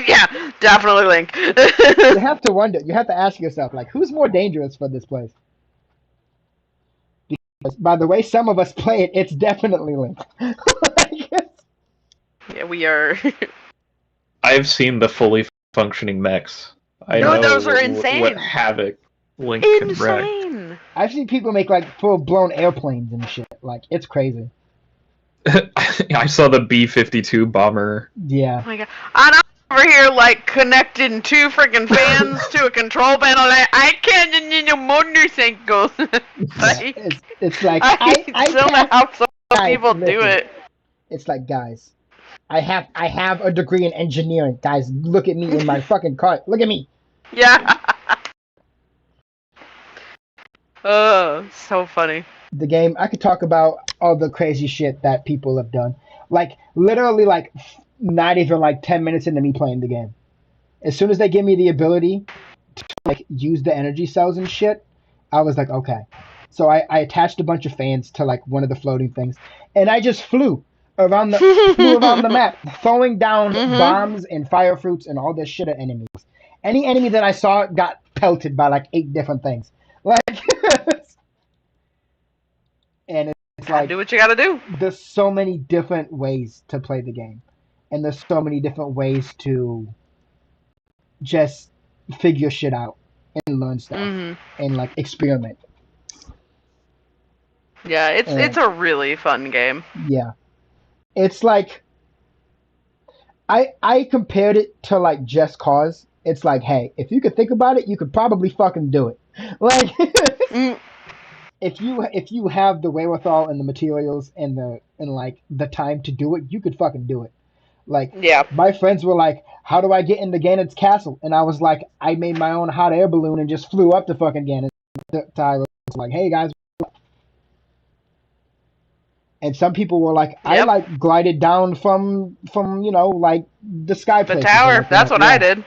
Yeah, definitely Link. You have to wonder. You have to ask yourself, like, who's more dangerous for this place? Because by the way some of us play it, it's definitely Link. Yeah, we are. I've seen the fully functioning mechs. I know those are insane. What havoc Link can wreak. I've seen people make like full-blown airplanes and shit. Like, it's crazy. I saw the B-52 bomber. Yeah. Oh my god. I'm over here like connecting 2 freaking fans to a control panel. I can't need a motorcycle. Like, it's like I don't know how some people do it. It's like, guys, I have a degree in engineering. Guys, look at me in my fucking cart. Look at me. Yeah. Oh, so funny. The game, I could talk about all the crazy shit that people have done. Like, literally, like, not even like 10 minutes into me playing the game. As soon as they give me the ability to, like, use the energy cells and shit, I was like, okay. So I attached a bunch of fans to, like, one of the floating things, and I just flew around the map, throwing down bombs and fire fruits and all this shit at enemies. Any enemy that I saw got pelted by, like, 8 different things. Like, and it's like, do what you gotta do. There's so many different ways to play the game, and there's so many different ways to just figure shit out and learn stuff and like experiment. Yeah, it's a really fun game. Yeah, it's like I compared it to like Just Cause. It's like, hey, if you could think about it, you could probably fucking do it. Like, if you have the wherewithal and the materials and like the time to do it, you could fucking do it. Like, yeah. My friends were like, how do I get into Ganon's castle? And I was like, I made my own hot air balloon and just flew up to fucking Ganon. Tyler was like, hey guys. And some people were like, I like glided down from like the sky place. The tower. That's what I did.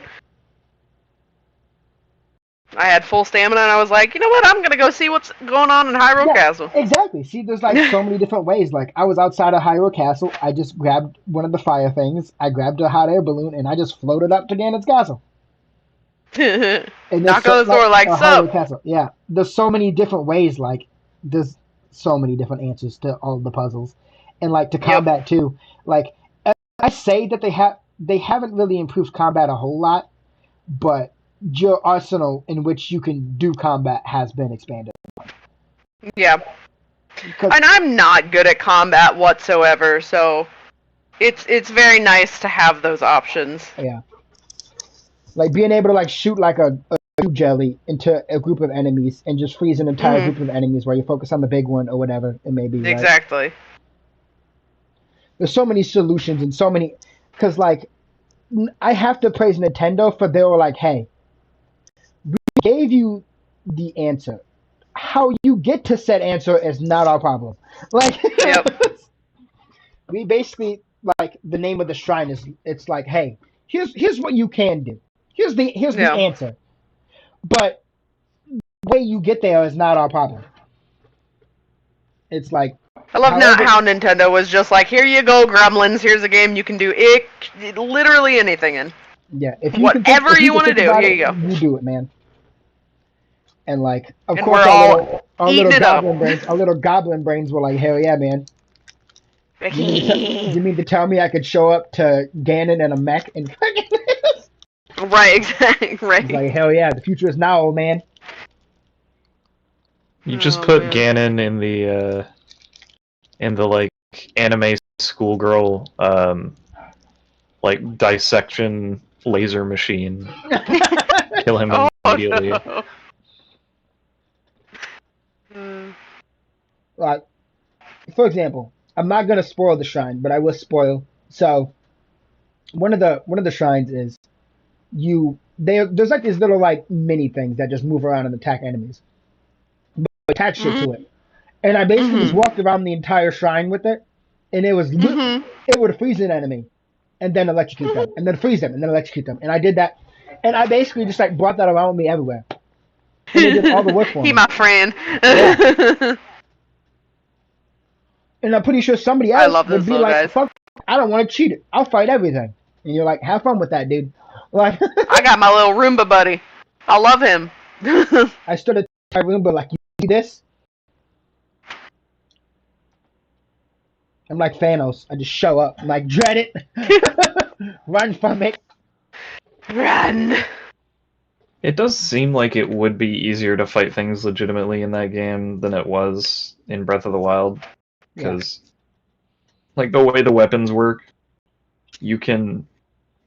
I had full stamina, and I was like, you know what? I'm gonna go see what's going on in Hyrule Castle. Exactly. See, there's like so many different ways. Like, I was outside of Hyrule Castle. I just grabbed one of the fire things. I grabbed a hot air balloon, and I just floated up to Ganon's castle. And knock on the door like, sup? Castle. Yeah. There's so many different ways. Like, there's so many different answers to all the puzzles, and like to combat too. Like, I say that they haven't really improved combat a whole lot, but your arsenal in which you can do combat has been expanded. Yeah. And I'm not good at combat whatsoever, so it's very nice to have those options. Yeah. Like being able to like shoot like a jelly into a group of enemies and just freeze an entire group of enemies while you focus on the big one or whatever it may be. Exactly. Right? There's so many solutions and so many, because like I have to praise Nintendo for they were like, hey, we gave you the answer. How you get to said answer is not our problem. Like, we basically, like, the name of the shrine is, it's like, hey, here's what you can do. Here's the answer. But the way you get there is not our problem. It's like, I love how Nintendo was just like, here you go, gremlins. Here's a game you can do literally anything in. Yeah, if you whatever you want to do, here you go. You do it, man. And like, of course, our little goblin brains were like, hell yeah, man. You mean to tell me I could show up to Ganon in a mech and right, exactly, right. It's like, hell yeah, the future is now, old man. You just put Ganon in the like anime schoolgirl like dissection laser machine. Kill him immediately. No. Like, for example, I'm not gonna spoil the shrine, but I will spoil. So, one of the shrines is there's like these little like mini things that just move around and attack enemies. But attach shit to it, and I basically just walked around the entire shrine with it, and it was it would freeze an enemy, and then electrocute them, and then freeze them, and then electrocute them, and I did that, and I basically just like brought that around with me everywhere. And it did all the work for me. He my friend. Yeah. And I'm pretty sure somebody else would be like, fuck, I don't want to cheat it. I'll fight everything. And you're like, have fun with that, dude. Like, I got my little Roomba buddy. I love him. I stood at my Roomba like, you see this? I'm like Thanos. I just show up. I'm like, dread it. Run from it. Run. It does seem like it would be easier to fight things legitimately in that game than it was in Breath of the Wild. Because, like, the way the weapons work, you can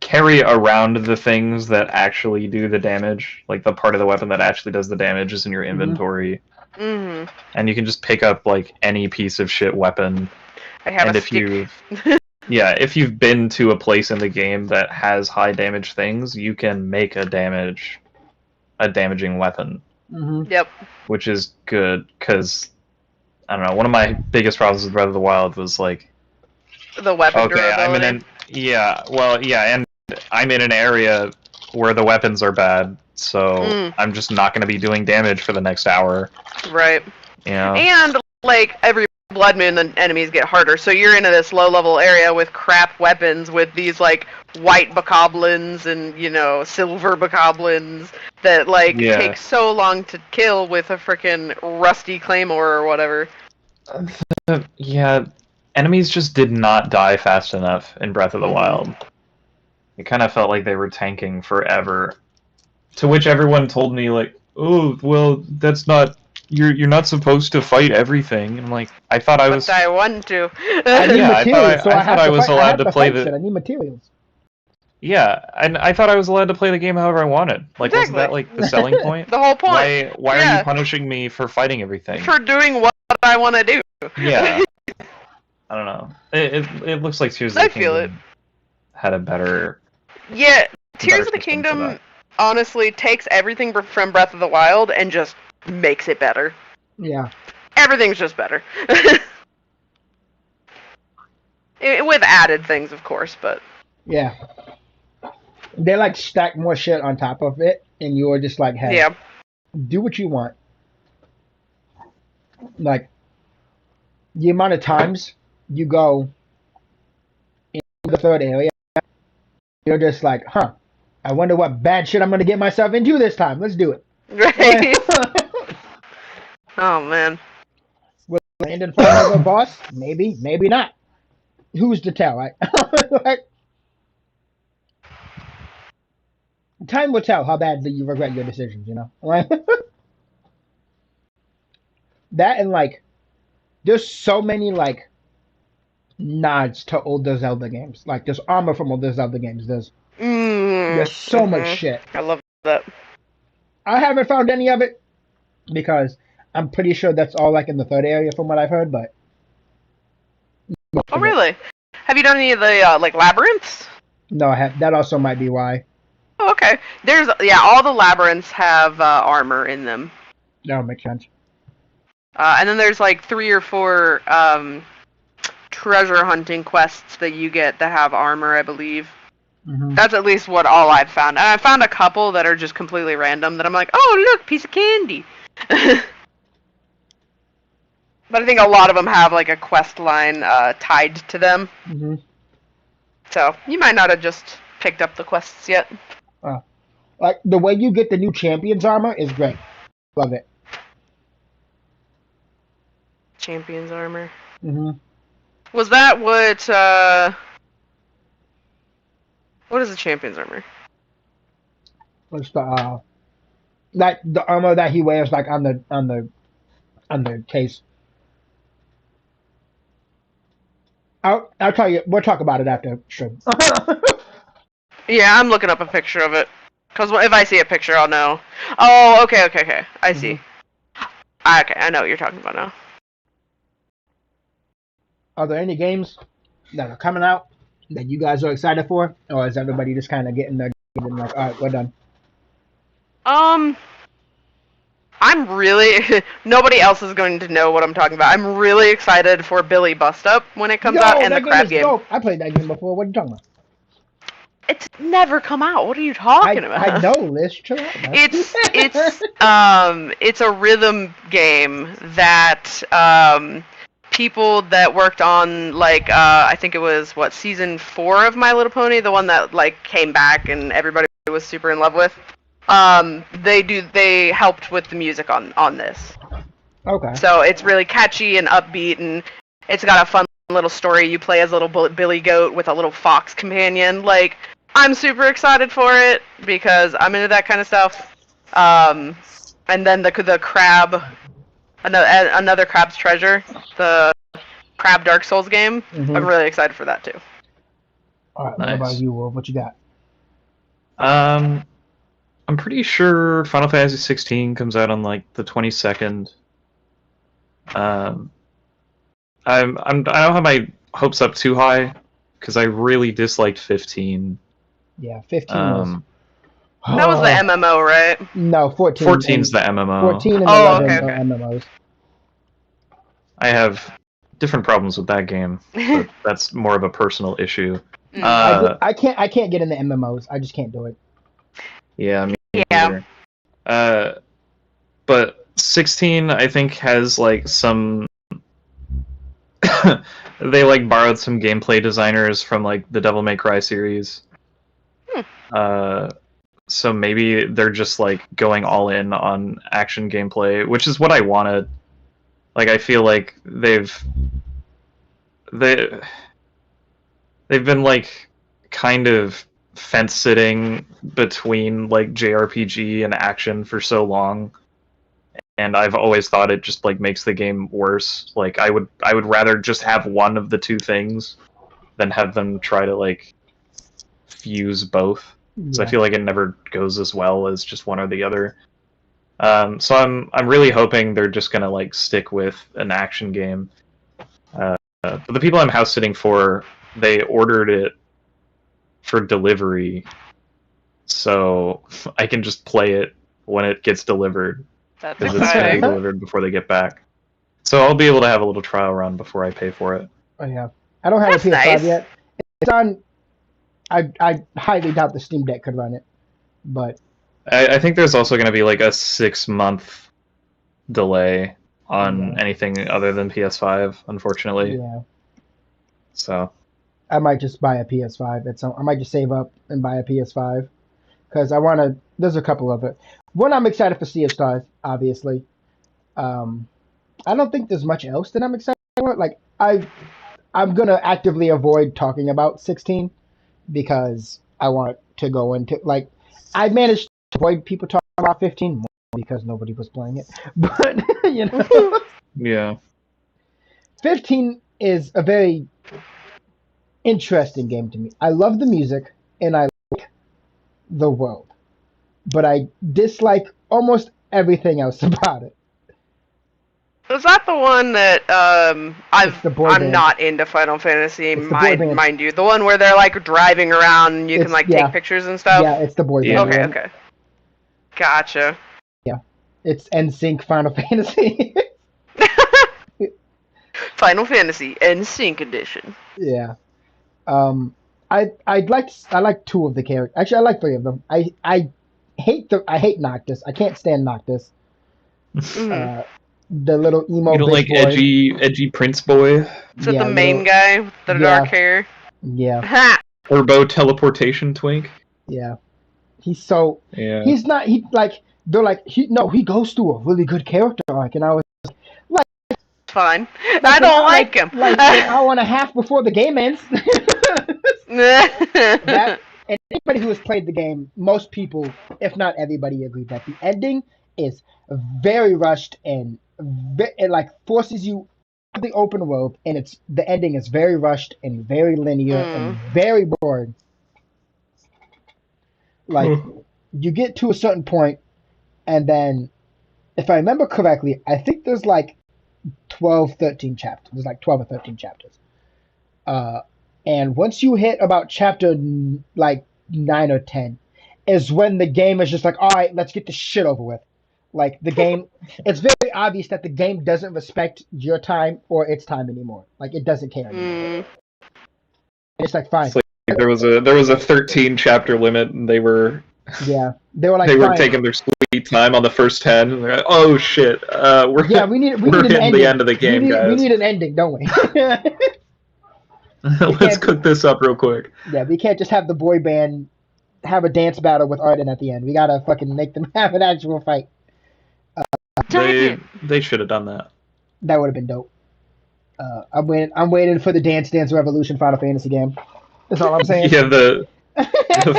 carry around the things that actually do the damage. Like, the part of the weapon that actually does the damage is in your inventory. And you can just pick up, like, any piece of shit weapon. I have and a if stick. Yeah, if you've been to a place in the game that has high damage things, you can make a damaging weapon. Mm-hmm. Yep. Which is good, because, I don't know, one of my biggest problems with Breath of the Wild was, like... The weapon durability. And I'm in an area where the weapons are bad, so I'm just not going to be doing damage for the next hour. Right. Yeah. And, like, every blood moon, the enemies get harder, so you're in this low-level area with crap weapons with these, like, white bokoblins and, you know, silver bokoblins that, like, take so long to kill with a frickin' rusty claymore or whatever. Yeah, enemies just did not die fast enough in Breath of the Wild. It kind of felt like they were tanking forever. To which everyone told me, like, oh, well, that's not... You're not supposed to fight everything. I'm like, I thought I was... But I want to. I need materials, so I thought I was allowed to play the... I need materials. Yeah, and I thought I was allowed to play the game however I wanted. Like, wasn't that, like, the selling point? The whole point. Why are you punishing me for fighting everything? For doing what I want to do. Yeah. I don't know. It looks like Tears of the Kingdom had a better... Yeah, Tears of the Kingdom honestly takes everything from Breath of the Wild and just makes it better. Yeah. Everything's just better. With added things, of course, but... Yeah. They, like, stack more shit on top of it, and you're just like, hey, do what you want. Like, the amount of times you go in the third area, you're just like, huh, I wonder what bad shit I'm going to get myself into this time. Let's do it. Right. Oh, man. Will I land in front of a boss? Maybe, maybe not. Who's to tell, right? Like, time will tell how badly you regret your decisions, you know? Like, that and, like, there's so many, like, nods to older Zelda games. Like, there's armor from older Zelda games. There's so much shit. I love that. I haven't found any of it because I'm pretty sure that's all, like, in the third area from what I've heard, but... Oh, really? Have you done any of the, like, labyrinths? No, I have. That also might be why. Oh, okay. All the labyrinths have armor in them. That makes sense. And then there's like 3 or 4 treasure hunting quests that you get that have armor, I believe. Mm-hmm. That's at least what all I've found. And I found a couple that are just completely random that I'm like, oh, look, piece of candy. But I think a lot of them have like a quest line tied to them. Mm-hmm. So you might not have just picked up the quests yet. Like, the way you get the new champion's armor is great. Love it. Champion's armor. Mm-hmm. Was that what is the champion's armor? What's the like the armor that he wears, like on the case? I'll tell you. We'll talk about it after stream. Yeah, I'm looking up a picture of it. Because if I see a picture, I'll know. Oh, okay. I see. Okay, I know what you're talking about now. Are there any games that are coming out that you guys are excited for? Or is everybody just kind of getting their and like, alright, we're done? I'm really... Nobody else is going to know what I'm talking about. I'm really excited for Billy Bust Up when it comes out, and the crab game. Dope. I played that game before. What are you talking about? It's never come out. What are you talking about? I know, Liz. Chill out. It's a rhythm game that people that worked on like I think it was season 4 of My Little Pony, the one that like came back and everybody was super in love with. They helped with the music on this. Okay. So it's really catchy and upbeat, and it's got a fun little story. You play as a little Billy Goat with a little fox companion. Like, I'm super excited for it because I'm into that kind of stuff. And then the crab, another Crab's Treasure, the Crab Dark Souls game. Mm-hmm. I'm really excited for that too. All right, nice. What about you, Wolf? What you got? I'm pretty sure Final Fantasy 16 comes out on like the 22nd. I don't have my hopes up too high because I really disliked 15. Yeah, 15 was... That was the MMO, right? No, 14. 14's the MMO. 14 and 11 okay. are MMOs. I have different problems with that game, but that's more of a personal issue. I can't get into MMOs. I just can't do it. Yeah, me either. But 16, I think, has like some. They like borrowed some gameplay designers from like the Devil May Cry series. So maybe they're just like going all in on action gameplay, which is what I wanted. Like I feel like they've been like kind of fence sitting between like JRPG and action for so long, and I've always thought it just like makes the game worse. Like I would rather just have one of the two things than have them try to like fuse both. So I feel like it never goes as well as just one or the other. So I'm really hoping they're just gonna like stick with an action game. But the people I'm house sitting for, they ordered it for delivery, so I can just play it when it gets delivered. Because it's getting delivered before they get back. So I'll be able to have a little trial run before I pay for it. Oh yeah, I don't have a PS5 yet. It's on. I highly doubt the Steam Deck could run it, but I think there's also going to be like a 6-month delay on anything other than PS5, unfortunately. Yeah. So I might just buy a PS5. I might just save up and buy a PS5 because I want to. There's a couple of it. One, I'm excited for Sea of Stars, obviously. I don't think there's much else that I'm excited for. Like I'm gonna actively avoid talking about 16 because I want to go into like I managed to avoid people talking about 15 more because nobody was playing it. But you know, yeah, 15 is a very interesting game to me. I love the music and I like the world, but I dislike almost everything else about it. Was that the one that I'm not into Final Fantasy, mind you. The one where they're like driving around and you can like take pictures and stuff? Yeah, it's the boy band. Okay. Gotcha. Yeah. It's NSYNC Final Fantasy. Final Fantasy NSYNC edition. Yeah. I like 2 of the characters. Actually, I like 3 of them. I hate Noctis. I can't stand Noctis. The little emo. You don't like boy. edgy Prince boy? Is it the main guy with the dark hair? Yeah. Turbo teleportation twink? Yeah. He's so. Yeah. He's not. They're like. He goes through a really good character arc, and I was like. Fine. I don't like him. Like an hour and a half before the game ends. And anybody who has played the game, most people, if not everybody, agree that the ending is very rushed and it like forces you to the open world, and the ending is very rushed and very linear and very boring. Like you get to a certain point, and then, if I remember correctly, I think there's like 13 chapters. There's like 12 or 13 chapters. And once you hit about chapter like 9 or 10, is when the game is just like, all right, let's get this shit over with. Like the game, it's very obvious that the game doesn't respect your time or its time anymore. Like it doesn't care anymore. It's like fine. It's like there was a 13 chapter limit, and they were like they were taking their sweet time on the first 10. And they're like, oh shit, we're hitting the end of the game, guys. We need an ending, don't we? Let's cook this up real quick. Yeah, we can't just have the boy band have a dance battle with Arden at the end. We gotta fucking make them have an actual fight. They should have done that. That would have been dope. I'm waiting for the Dance Dance Revolution Final Fantasy game. That's all I'm saying. Yeah, the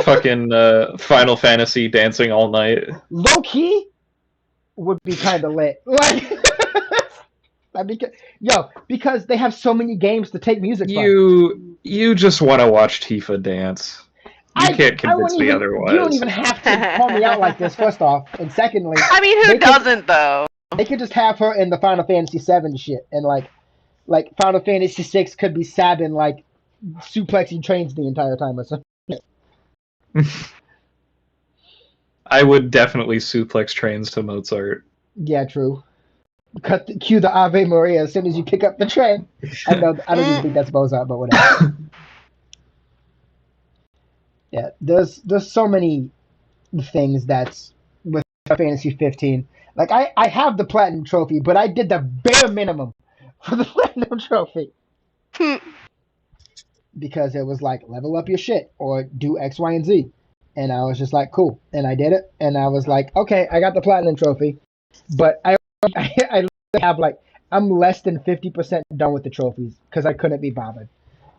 fucking Final Fantasy dancing all night. Low key would be kind of lit. Like, because they have so many games to take music from. You just want to watch Tifa dance. You can't convince me otherwise. You don't even have to call me out like this, first off. And secondly... I mean, who doesn't, though? They could just have her in the Final Fantasy VII shit. And, like Final Fantasy VI could be Sabin, like, suplexing trains the entire time or something. I would definitely suplex trains to Mozart. Yeah, true. Cue the Ave Maria as soon as you pick up the train. I don't even think that's Mozart, but whatever. Yeah, there's so many things that's with Final Fantasy 15. Like I have the platinum trophy, but I did the bare minimum for the platinum trophy. Because it was like level up your shit or do X, Y, and Z. And I was just like, cool. And I did it. And I was like, okay, I got the platinum trophy. But I have like, I'm less than 50% done with the trophies because I couldn't be bothered.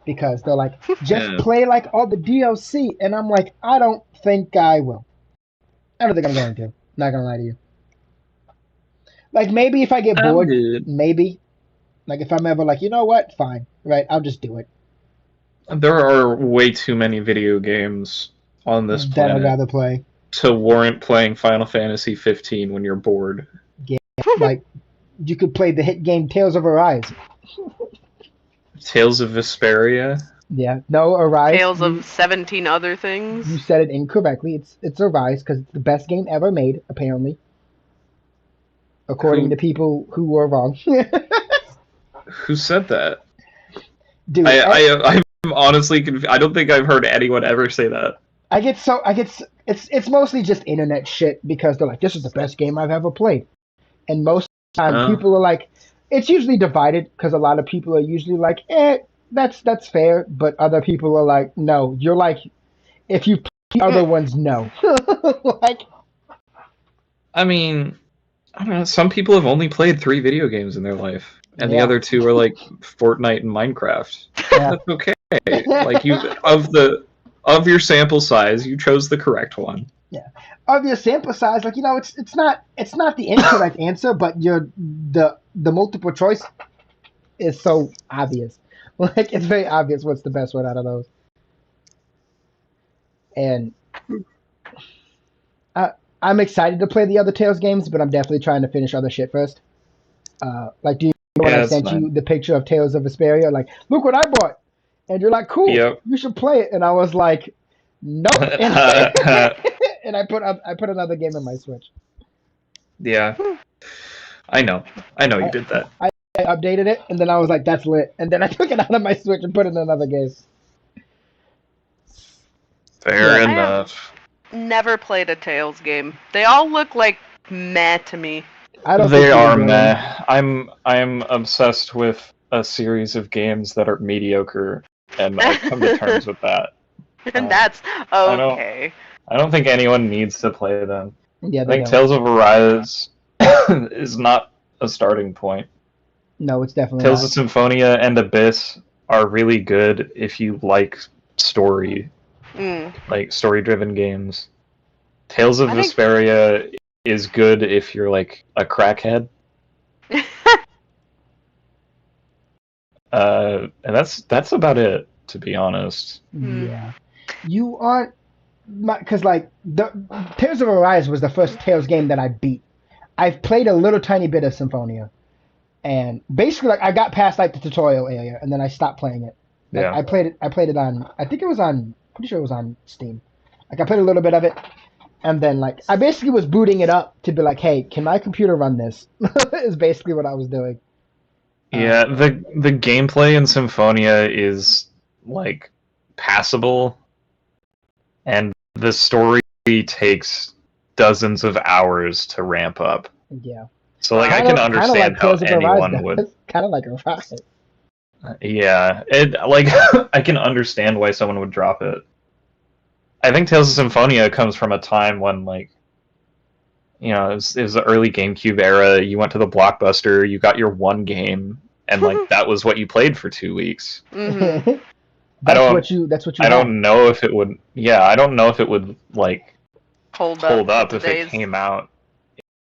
Because they're like, just play like all the DLC. And I'm like, I don't think I will. I don't think I'm going to. Not going to lie to you. Like, maybe if I get bored, maybe. Like, if I'm ever like, you know what? Fine. Right? I'll just do it. There are way too many video games on this planet that I'd rather play to warrant playing Final Fantasy 15 when you're bored. Yeah, like you could play the hit game Tales of Arise. Tales of Vesperia? Yeah, no, Arise. Tales of 17 other things. You said it incorrectly. It's Arise because it's the best game ever made, apparently, according to people who were wrong. Who said that? Dude, I'm honestly confused. I don't think I've heard anyone ever say that. It's mostly just internet shit because they're like, this is the best game I've ever played, and most of the time people are like, it's usually divided because a lot of people are usually like, that's fair, but other people are like, no, you're like, if you play other ones, no. Like, I mean, I don't know. Some people have only played 3 video games in their life, and the other 2 are like Fortnite and Minecraft. Yeah. That's okay. Like of your sample size, you chose the correct one. Yeah, of your sample size, like it's not the incorrect answer, but the multiple choice is so obvious. Like it's very obvious what's the best one out of those. And I'm excited to play the other Tales games, but I'm definitely trying to finish other shit first. Like, do you know when I sent you the picture of Tales of Vesperia? Like, look what I bought, and you're like, cool, you should play it. And I was like, nope. And I put another game in my Switch. Yeah, I know you did that. I updated it, and then I was like, that's lit. And then I took it out of my Switch and put it in another game. Fair enough. Never played a Tales game. They all look like meh to me. They are meh. I'm obsessed with a series of games that are mediocre, and I've come to terms with that. And that's okay. I don't think anyone needs to play them. Yeah, I think Tales of Arise is not a starting point. No, it's definitely Tales of Symphonia and Abyss are really good if you like story. Like story-driven games. Tales of Vesperia is good if you're like a crackhead. And that's about it, to be honest. Yeah, you aren't, because like the Tales of Arise was the first Tales game that I beat. I've played a little tiny bit of Symphonia, and basically like I got past like the tutorial area, and then I stopped playing it. Like, Yeah, I played it on. I think it was on. Pretty sure it was on Steam. Like I played a little bit of it, and then like I basically was booting it up to be like, hey, can my computer run this? Is basically what I was doing. Yeah, the gameplay in Symphonia is like passable, and the story takes dozens of hours to ramp up. Yeah. So like I can understand how anyone would. Kind of like a rocket. Yeah, I can understand why someone would drop it. I think Tales of Symphonia comes from a time when like, it was the early GameCube era. You went to the Blockbuster, you got your one game, and like that was what you played for 2 weeks. Mm-hmm. That's what you. I don't know if it would. Yeah, I don't know if it would like hold up if it came out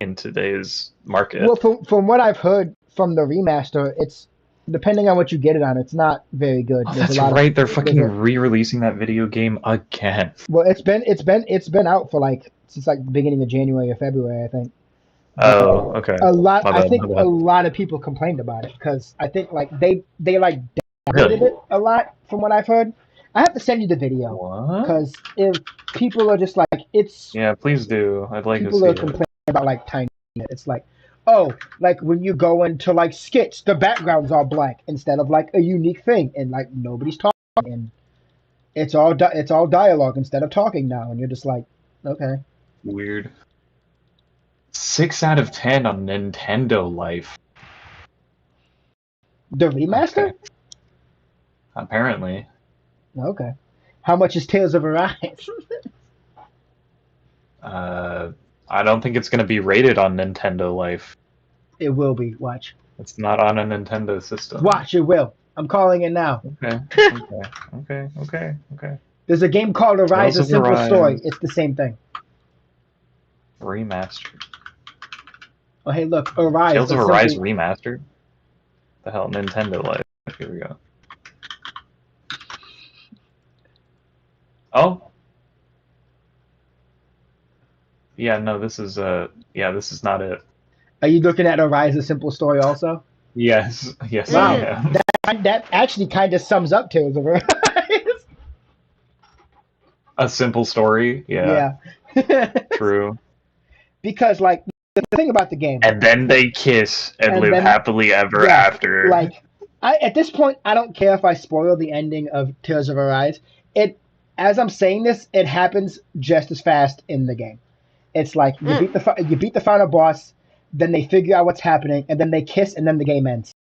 in today's market. Well, from what I've heard from the remaster, it's depending on what you get it on. It's not very good. Oh, that's right. They're fucking re-releasing that video game again. Well, it's been out for like since like the beginning of January or February, I think. Oh, okay. I think a lot of people complained about it because I think like they like downloaded it a lot from what I've heard. I have to send you the video because if people are just like it's. Yeah, please do. I'd like to see people are complaining about like tiny. It's like, oh, like when you go into like skits, the background's all black instead of like a unique thing, and like nobody's talking, and it's all dialogue instead of talking now, and you're just like, okay. Weird. 6 out of 10 on Nintendo Life. The remaster? Okay. Apparently. Okay. How much is Tales of Arise? I don't think it's going to be rated on Nintendo Life. It will be. Watch. It's not on a Nintendo system. Watch, it will. I'm calling it now. Okay. There's a game called Arise: A Simple Story. It's the same thing. Remastered. Oh, hey, look, Arise. Tales of Arise remastered? The hell, Nintendo Life. Here we go. Oh. Yeah, no, this is not it. Are you looking at Arise: A Simple Story also? Yes, Wow. I am. That actually kind of sums up Tales of Arise. A simple story? Yeah. True. Because, like, the thing about the game... And then they kiss and live happily ever after. Like, at this point, I don't care if I spoil the ending of Tales of Arise. As I'm saying this, it happens just as fast in the game. It's like, you beat the final boss, then they figure out what's happening, and then they kiss, and then the game ends.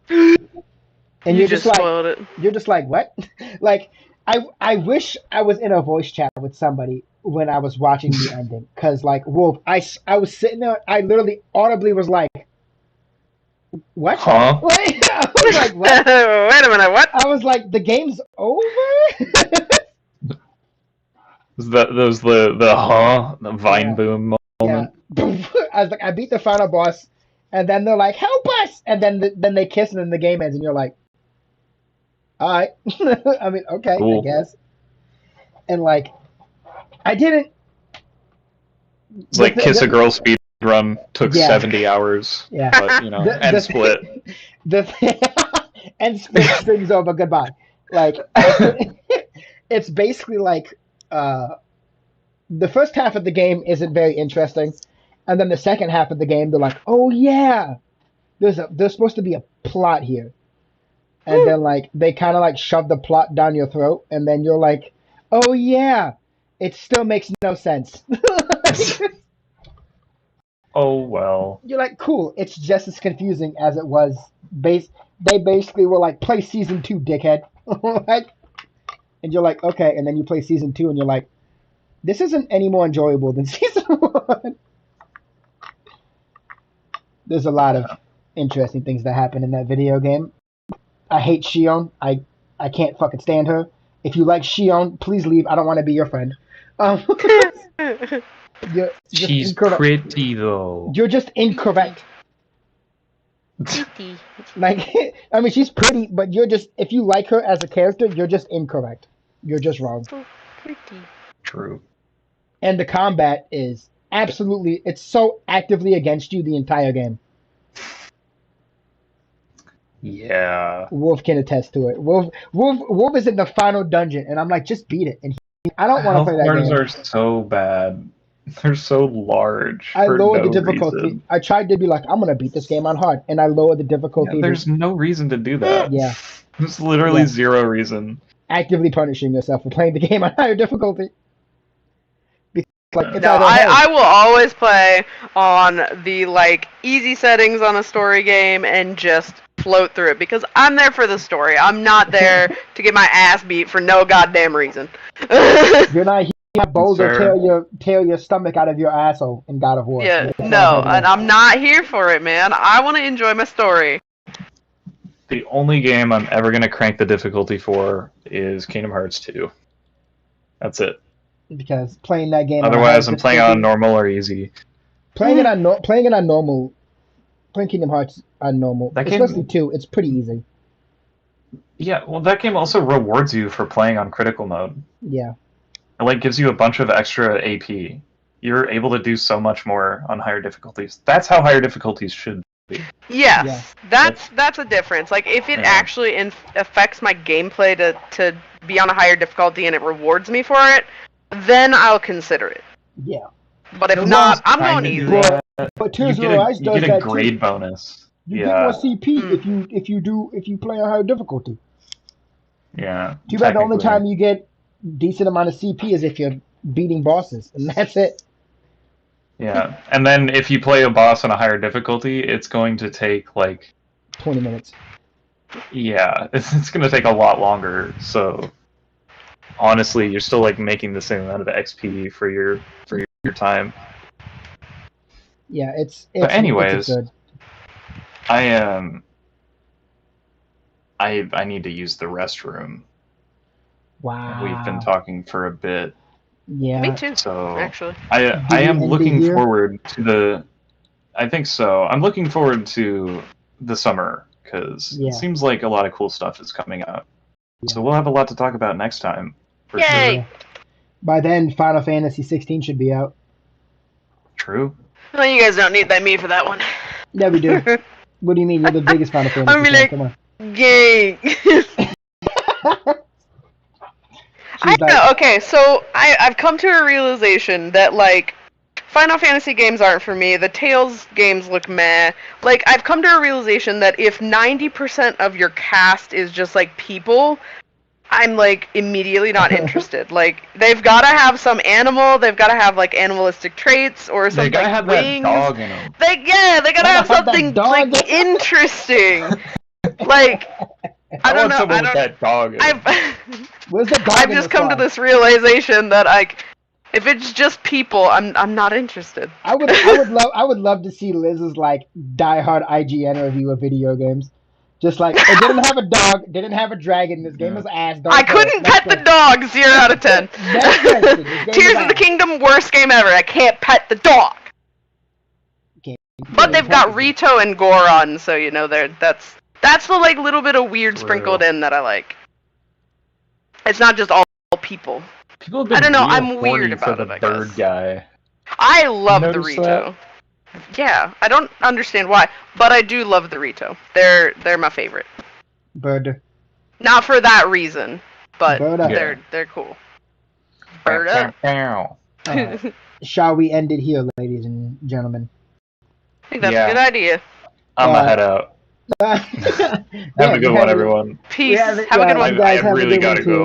And you're just like, spoiled it. You're just like, what? Like, I wish I was in a voice chat with somebody when I was watching the ending, because like Wolf, I was sitting there, I literally audibly was like, what? Huh? Like, I was like, what? Wait a minute, what? I was like, the game's over? The Vine Boom moment. Yeah. I was like, I beat the final boss, and then they're like, help us! And then they kiss, and then the game ends, and you're like, all right. I mean, okay, cool. I guess. And like, I didn't. It's like Kiss a Girl speed run took 70 hours. Yeah. But, you know, and split. And split strings over. Goodbye. Like, it's basically like the first half of the game isn't very interesting, and then the second half of the game, they're like, oh yeah, there's supposed to be a plot here. And then, like, they kind of, like, shove the plot down your throat, and then you're like, oh, yeah, it still makes no sense. Oh, well. You're like, cool, it's just as confusing as it was. They basically were like, play Season 2, dickhead. Like, and you're like, okay, and then you play Season 2, and you're like, this isn't any more enjoyable than Season 1. There's a lot of interesting things that happen in that video game. I hate Shion. I can't fucking stand her. If you like Shion, please leave. I don't want to be your friend. She's pretty, though. You're just incorrect. Like, I mean, she's pretty, but you're just, if you like her as a character, you're just incorrect. You're just wrong. So pretty. True. And the combat is absolutely, it's so actively against you the entire game. Yeah. Wolf can attest to it. Wolf is in the final dungeon, and I'm like, just beat it. And I don't want to play that game. Health bars are so bad. They're so large. I lowered the difficulty. Reason. I tried to be like, I'm gonna beat this game on hard, and I lowered the difficulty. Yeah, there's no reason to do that. Yeah. There's literally zero reason. Actively punishing yourself for playing the game on higher difficulty. Like, no, I will always play on the like easy settings on a story game and just float through it because I'm there for the story. I'm not there to get my ass beat for no goddamn reason. You're not here Boulder tear your stomach out of your asshole in God of War. Yeah, no, and I'm not here for it, man. I want to enjoy my story. The only game I'm ever gonna crank the difficulty for is Kingdom Hearts 2. That's it. Because playing that game. Otherwise, I'm playing on normal or easy. Playing Kingdom Hearts on normal, especially 2, it's pretty easy. Yeah, well, that game also rewards you for playing on critical mode. Yeah. It like gives you a bunch of extra AP. You're able to do so much more on higher difficulties. That's how higher difficulties should Yes, that's a difference. Like if it actually affects my gameplay to be on a higher difficulty and it rewards me for it, then I'll consider it. Yeah. But if not, I'm going easy. But Tears of Ice does that too. You get a grade bonus. You get more CP if you play on higher difficulty. Yeah. Too bad the only time you get decent amount of CP is if you're beating bosses, and that's it. Yeah, and then if you play a boss on a higher difficulty, it's going to take like 20 minutes. Yeah, it's going to take a lot longer. So honestly, you're still like making the same amount of XP for your time. Yeah, it's but anyways, it's good. I need to use the restroom. Wow. We've been talking for a bit. Yeah. Me too. So actually, I am looking forward to the. I think so. I'm looking forward to the summer because it seems like a lot of cool stuff is coming out. Yeah. So we'll have a lot to talk about next time. Yay! Sure. By then, Final Fantasy 16 should be out. True. Well, you guys don't need me for that one. Yeah, we do. What do you mean? You're the biggest Final Fantasy fan. Like, come on. Gang. I know. Okay, so I've come to a realization that like Final Fantasy games aren't for me. The Tales games look meh. Like I've come to a realization that if 90% of your cast is just like people, I'm like immediately not interested. Like they've got to have some animal. They've got to have like animalistic traits or something. They gotta have wings. That dog in them. They gotta have something like interesting. Like. I don't know. I don't. That dog. Where's the dog? I've just come to this realization that if it's just people, I'm not interested. I would love to see Liz's like diehard IGN review of video games. Just like it didn't have a dog, didn't have a dragon. This game was ass. I couldn't pet the dog. 0 out of 10. Tears of the Kingdom, worst game ever. I can't pet the dog. But they've got Rito and Goron, so you know that's the like little bit of weird sprinkled in that I like. It's not just all people. People have been I don't know. I'm weird about it. The third guy. I love the Rito. Yeah, I don't understand why, but I do love the Rito. They're my favorite. Bird. Not for that reason, but they're cool. Bird up. Shall we end it here, ladies and gentlemen? I think that's a good idea. I'm gonna head out. Have a good one, everyone. Peace. Have a good one. I really gotta go.